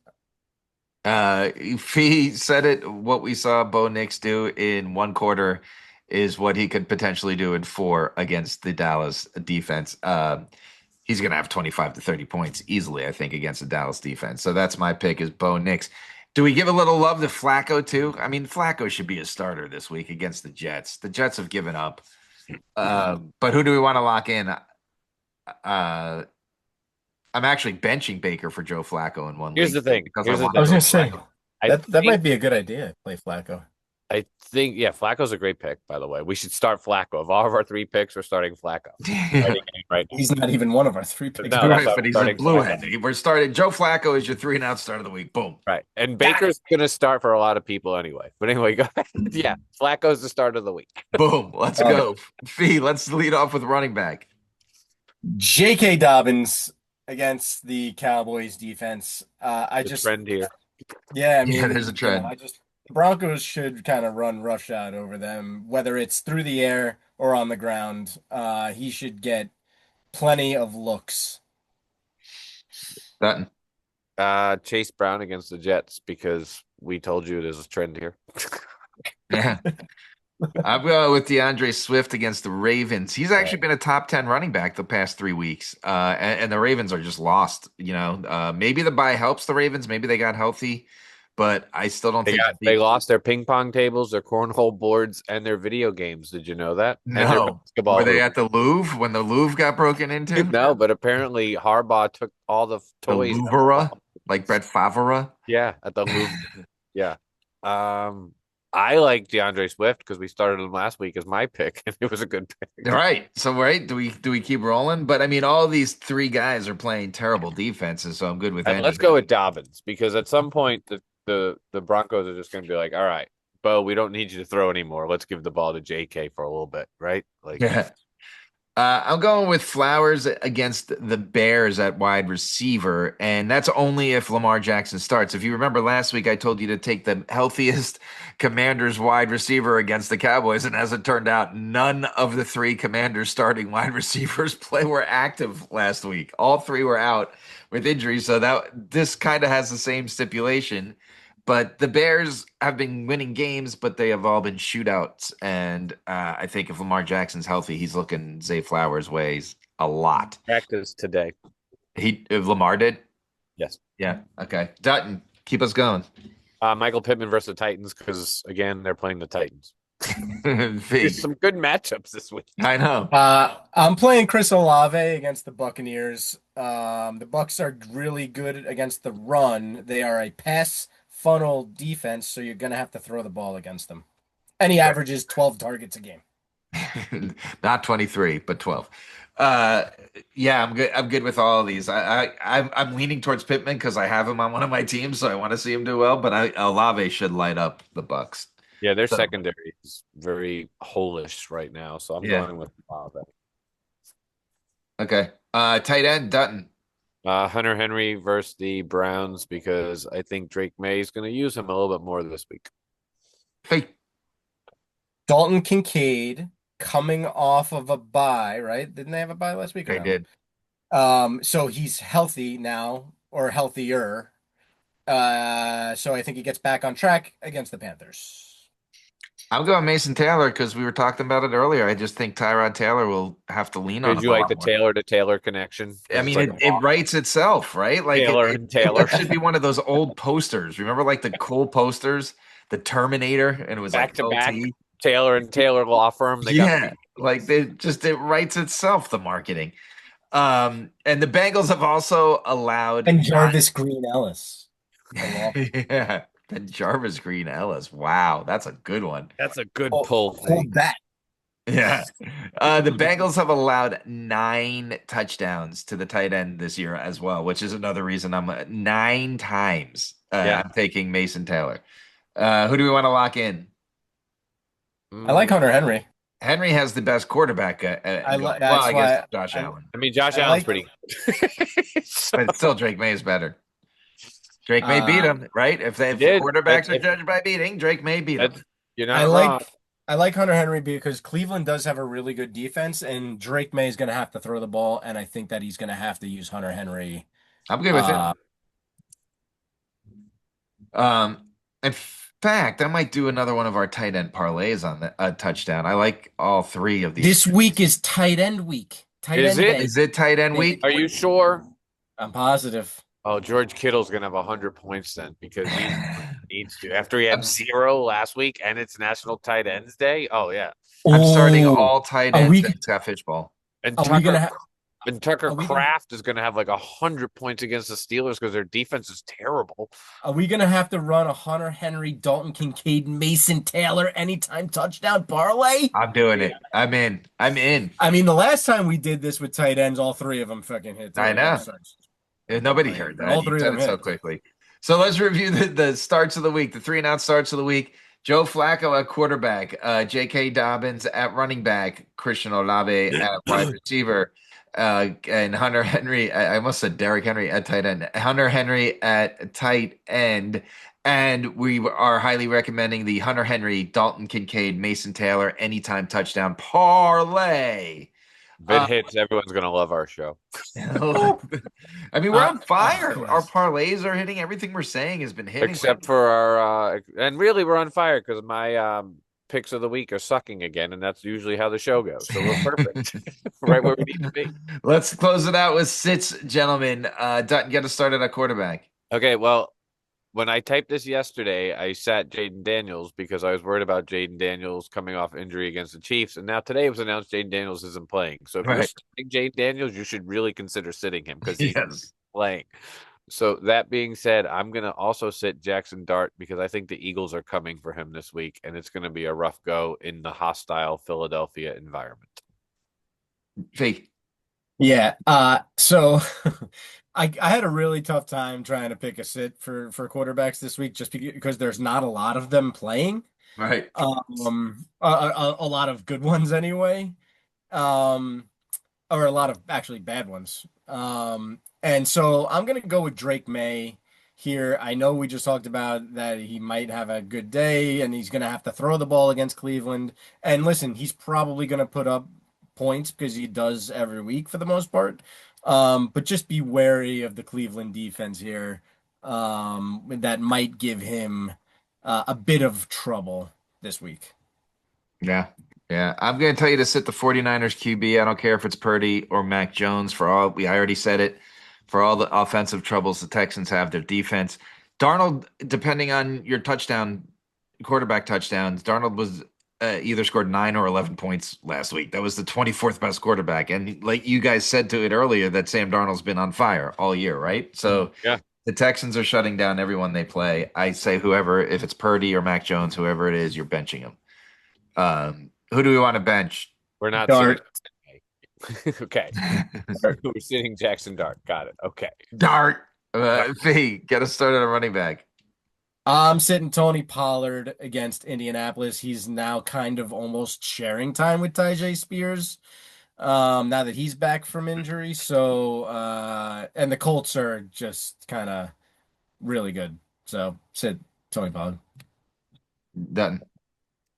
Fee said it. What we saw Bo Nix do in one quarter is what he could potentially do in 4 against the Dallas defense. He's going to have 25 to 30 points easily, I think, against the Dallas defense. So that's my pick is Bo Nix. Do we give a little love to Flacco too? I mean, Flacco should be a starter this week against the Jets. The Jets have given up. But who do we want to lock in? I'm actually benching Baker for Joe Flacco in one Here's league the thing. because Here's I the want I was thing. going to say that think- might be a good idea. Play Flacco. I think, yeah, Flacco's a great pick, by the way. We should start Flacco. Of all of our 3 picks, we're starting Flacco. Right. He's not even one of our 3 picks. No, right, that's but he's a starting blue Flacco. head. We're starting. Joe Flacco is your 3-and-out start of the week. Boom. Right. And Baker's going to start for a lot of people anyway. But anyway, go ahead. Yeah, Flacco's the start of the week. Boom. Let's go. Fee, let's lead off with running back. J.K. Dobbins against the Cowboys defense. Trend here. Yeah, I mean, Yeah, there's a trend. Broncos should kind of run roughshod over them, whether it's through the air or on the ground. He should get plenty of looks. Dutton. Chase Brown against the Jets because we told you there's a trend here. Yeah. I'm going with DeAndre Swift against the Ravens. He's actually been a top 10 running back the past 3 weeks. And the Ravens are just lost. Maybe the bye helps the Ravens. Maybe they got healthy, but I still don't think they lost their ping pong tables, their cornhole boards, and their video games. Did you know that? And their No. basketball Were they hoop. at the Louvre when the Louvre got broken into? No, but apparently Harbaugh took all the The toys. Louvre, like Brett Favre. Yeah, at the Louvre. Yeah. I like DeAndre Swift because we started him last week as my pick, and it was a good pick. Right. So do we keep rolling? But I mean, all these 3 guys are playing terrible defenses, so I'm good with that. Let's go with Dobbins because at some point the Broncos are just going to be like, all right, Bo, we don't need you to throw anymore. Let's give the ball to JK for a little bit, right? Like, yeah. I'm going with Flowers against the Bears at wide receiver, and that's only if Lamar Jackson starts. If you remember last week, I told you to take the healthiest Commanders wide receiver against the Cowboys, and as it turned out, none of the 3 Commanders starting wide receivers were active last week. All 3 were out with injuries, so this kind of has the same stipulation. But the Bears have been winning games, but they have all been shootouts. And I think if Lamar Jackson's healthy, he's looking Zay Flowers' ways a lot. Practice today. If Lamar did? Yes. Yeah. Okay. Dutton, keep us going. Michael Pittman versus the Titans because again they're playing the Titans. Fee. There's some good matchups this week. I know. I'm playing Chris Olave against the Buccaneers. The Bucs are really good against the run. They are a pass funnel defense, so you're gonna have to throw the ball against them. And he averages 12 targets a game. Not 23, but 12. Yeah, I'm good. I'm good with all of these. I'm leaning towards Pittman because I have him on one of my teams, so I want to see him do well. But Olave should light up the Bucks. Yeah, their So- secondary is very holish right now, so I'm Yeah. going with Olave. Okay. Tight end Dutton. Hunter Henry versus the Browns because I think Drake May is going to use him a little bit more this week. Fee. Dalton Kincaid coming off of a bye, right? Didn't they have a bye last week? Or They no? did. So he's healthy now, or healthier. So I think he gets back on track against the Panthers. I'm going Mason Taylor because we were talking about it earlier. I just think Tyrod Taylor will have to lean on Did him you a like lot the more. Taylor to Taylor connection? I mean, it writes itself, right? Like Taylor and Taylor. it should be one of those old posters. Remember, like the cool posters, the Terminator, and it was Back like to back. LT? Taylor and Taylor law firm. They Yeah, got like it writes itself, the marketing. And the Bengals have also allowed And Jarvis Green Ellis. yeah, the Jarvis Green Ellis. Wow, that's a good one. That's a good Oh, pull. hold that. Yeah. The Bengals have allowed 9 touchdowns to the tight end this year as well, which is another reason I'm 9 times. Yeah. I'm taking Mason Taylor. Who do we want to lock in? I like Hunter Henry. Henry has the best quarterback. that's well, I guess why Josh Allen, I mean, Josh I Allen's like- pretty good. So- but still Drake May is better. Drake May beat him, right? If the did. quarterbacks are If- judged by beating, Drake May beat him. You're not I wrong. like Hunter Henry because Cleveland does have a really good defense, and Drake May is going to have to throw the ball, and I think that he's going to have to use Hunter Henry. I'm good with it. In fact, I might do another one of our tight end parlays on the touchdown. I like all 3 of these. This week is tight end week. Tight Is end it? day. Is it tight end week? Are you sure? I'm positive. Oh, George Kittle's gonna have 100 points then because he needs to. After he had 0 last week and it's National Tight Ends Day. Oh yeah, I'm starting Ooh. all tight Are ends we- and Scott Fishbowl. and Are we Tucker gonna have? and Tucker are we gonna- Kraft is gonna have like 100 points against the Steelers because their defense is terrible. Are we gonna have to run a Hunter Henry, Dalton Kincaid, Mason Taylor anytime touchdown parlay? I'm doing it. I'm in. I'm in. I mean, the last time we did this with tight ends, all 3 of them fucking hit. I know. Nobody Like, heard that. all You 3 of said them it so hit. quickly. So let's review the starts of the week, the 3 and out starts of the week. Joe Flacco at quarterback, J.K. Dobbins at running back, Christian Olave at wide receiver, and Hunter Henry. I almost said Derrick Henry at tight end. Hunter Henry at tight end. And we are highly recommending the Hunter Henry, Dalton Kincaid, Mason Taylor anytime touchdown parlay. If it hits, everyone's gonna love our show. I mean, we're on fire. Christ. Our parlays are hitting. Everything we're saying has been hitting. Except for our and really we're on fire because my picks of the week are sucking again, and that's usually how the show goes. So we're perfect. Right where we need to be. Let's close it out with sits, gentlemen. Dutton, get us started at quarterback. Okay, well, when I typed this yesterday, I sat Jaden Daniels because I was worried about Jaden Daniels coming off injury against the Chiefs. And now today it was announced Jaden Daniels isn't playing. So if you're Right. starting Jaden Daniels, you should really consider sitting him because he's Yes. playing. So that being said, I'm going to also sit Jackson Dart because I think the Eagles are coming for him this week. And it's going to be a rough go in the hostile Philadelphia environment. Fake. Yeah. So I had a really tough time trying to pick a sit for quarterbacks this week just because there's not a lot of them playing. Right. A lot of good ones anyway. Or a lot of actually bad ones. And so I'm gonna go with Drake May here. I know we just talked about that he might have a good day and he's gonna have to throw the ball against Cleveland. And listen, he's probably gonna put up points because he does every week for the most part. But just be wary of the Cleveland defense here. that might give him a bit of trouble this week. Yeah. Yeah. I'm going to tell you to sit the 49ers QB. I don't care if it's Purdy or Mac Jones I already said it, for all the offensive troubles the Texans have, their defense. Darnold, depending on your quarterback touchdowns, Darnold was either scored 9 or 11 points last week. That was the 24th best quarterback. And like you guys said to it earlier, that Sam Darnold's been on fire all year, right? So Yeah. the Texans are shutting down everyone they play. I say whoever, if it's Purdy or Mac Jones, whoever it is, you're benching him. Who do we want to bench? We're not Dart. sitting. Okay. We're sitting Jackson Dart. Got it. Okay. Dart. Fee, get us started on running back. I'm sitting Tony Pollard against Indianapolis. He's now kind of almost sharing time with Tyjae Spears. Now that he's back from injury. So and the Colts are just kind of really good. So sit Tony Pollard. Done.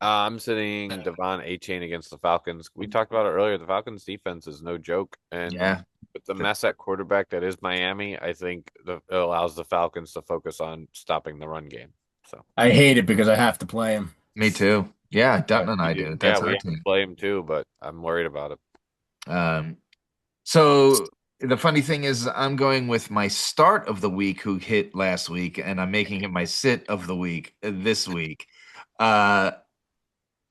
I'm sitting Devon A-Chain against the Falcons. We talked about it earlier. The Falcons defense is no joke. And Yeah. with the mess at quarterback that is Miami, I think it allows the Falcons to focus on stopping the run game. So I hate it because I have to play him. Me too. Yeah, Dutton and I do. That's we our have to team. play him too, but I'm worried about it. So the funny thing is, I'm going with my start of the week who hit last week, and I'm making him my sit of the week this week.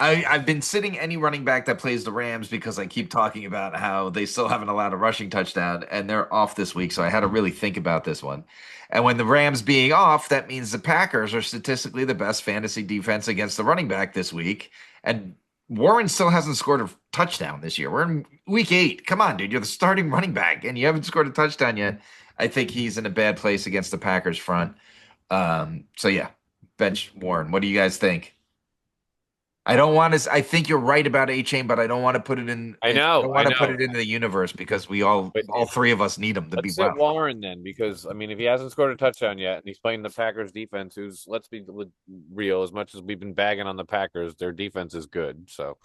I've been sitting any running back that plays the Rams because I keep talking about how they still haven't allowed a rushing touchdown, and they're off this week. So I had to really think about this one. And when the Rams being off, that means the Packers are statistically the best fantasy defense against the running back this week. And Warren still hasn't scored a touchdown this year. We're in week 8. Come on, dude. You're the starting running back, and you haven't scored a touchdown yet. I think he's in a bad place against the Packers front. So yeah, bench Warren. What do you guys think? I don't want to. I think you're right about A-Chain, but I don't want to put it in. I know. don't want to put it into the universe because all three of us need him to be Let's sit well. Warren then, because I mean, if he hasn't scored a touchdown yet, and he's playing the Packers defense, who's, let's be real, as much as we've been bagging on the Packers, their defense is good. So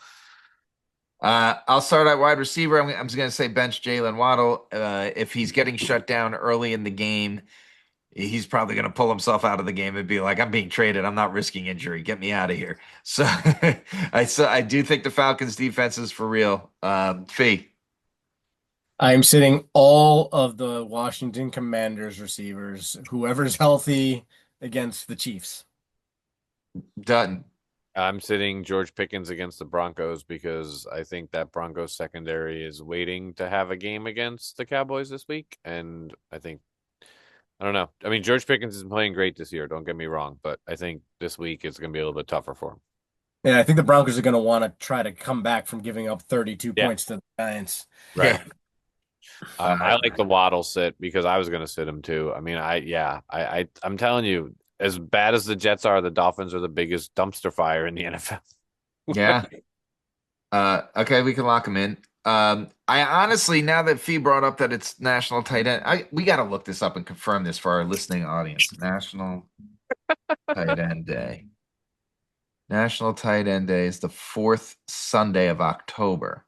I'll start at wide receiver. I'm just going to say bench Jalen Waddle. If he's getting shut down early in the game, he's probably going to pull himself out of the game and be like, I'm being traded. I'm not risking injury. Get me out of here. So I do think the Falcons defense is for real. Fee. I'm sitting all of the Washington Commanders receivers, whoever's healthy, against the Chiefs. Dutton. I'm sitting George Pickens against the Broncos because I think that Broncos secondary is waiting to have a game against the Cowboys this week. And I don't know. I mean, George Pickens is playing great this year. Don't get me wrong, but I think this week is going to be a little bit tougher for him. Yeah, I think the Broncos are going to want to try to come back from giving up 32 points to the Giants. Right. I like the Waddle sit because I was going to sit him too. I mean, I'm telling you, as bad as the Jets are, the Dolphins are the biggest dumpster fire in the NFL. Yeah. Okay, we can lock him in. I honestly, now that Fee brought up that it's National Tight End, we got to look this up and confirm this for our listening audience. National Tight End Day. National Tight End Day is the 4th Sunday of October.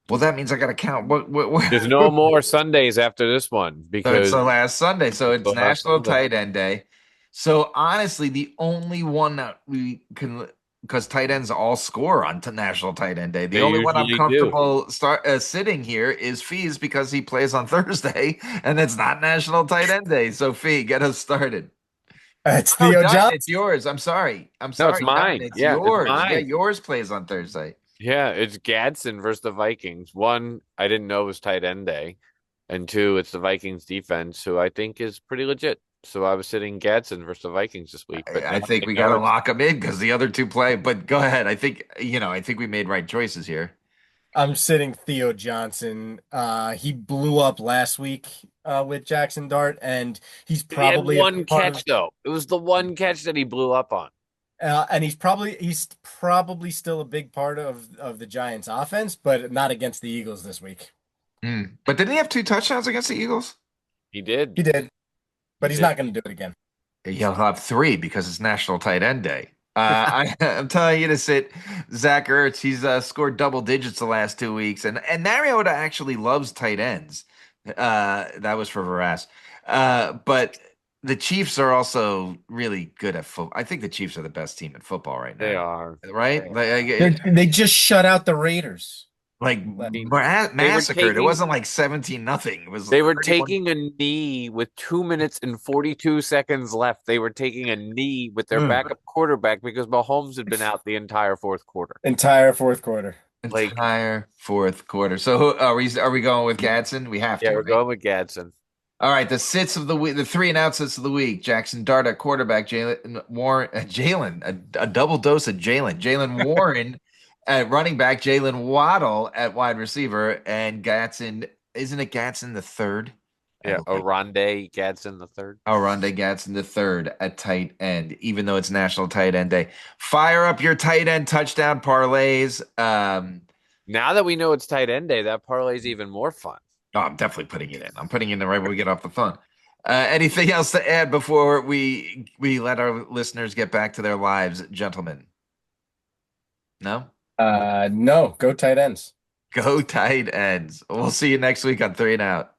Well, that means I got to count. What? There's no more Sundays after this one because it's the last Sunday. So it's National Tight End Day. So honestly, the only one that we can, because tight ends all score on National Tight End Day. The only one I'm comfortable sitting here is Fee's because he plays on Thursday, and it's not National Tight End Day. So Fee, get us started. It's Theo Johnson. It's yours. I'm sorry. No, it's mine. It's yours. It's mine. Yeah, yours plays on Thursday. Yeah, it's Gadsden versus the Vikings. 1, I didn't know it was tight end day. And 2, it's the Vikings defense, who I think is pretty legit. So I was sitting Gadsden versus the Vikings this week. But I think we got to lock them in because the other two play. But go ahead. I think we made right choices here. I'm sitting Theo Johnson. He blew up last week with Jackson Dart, and he's probably he had one catch though. It was the one catch that he blew up on. And he's probably still a big part of the Giants' offense, but not against the Eagles this week. But didn't he have 2 touchdowns against the Eagles? He did. He did. But he's not going to do it again. He'll have 3 because it's National Tight End Day. I'm telling you to sit Zach Ertz. He's scored double digits the last 2 weeks. And Mariota actually loves tight ends. That was for Veras. But the Chiefs are also really good at football. I think the Chiefs are the best team in football right now. They are. Right? They just shut out the Raiders. Massacred. It taking- wasn't like 17-0. It was They were 31. taking a knee with 2 minutes and 42 seconds left. They were taking a knee with their backup quarterback because Mahomes had been out the entire fourth quarter. Entire fourth quarter. Entire fourth quarter. So are we going with Gadsden? We have to. Yeah, we're right? going with Gadsden. All right, the sits of the week, the 3 and out sits of the week. Jackson Dart at quarterback, Jalen Warren, a double dose of Jalen. Jalen Warren at running back, Jalen Waddle at wide receiver, and Gadsden. Isn't it Gadsden the third? Yeah, Oronde Gadsden the third. Oronde Gadsden the third at tight end, even though it's National Tight End Day. Fire up your tight end touchdown parlays. Now that we know it's tight end day, that parlay is even more fun. Oh, I'm definitely putting it in. I'm putting it in right when we get off the phone. Anything else to add before we let our listeners get back to their lives, gentlemen? No? No, go tight ends. Go tight ends. We'll see you next week on 3 and Out.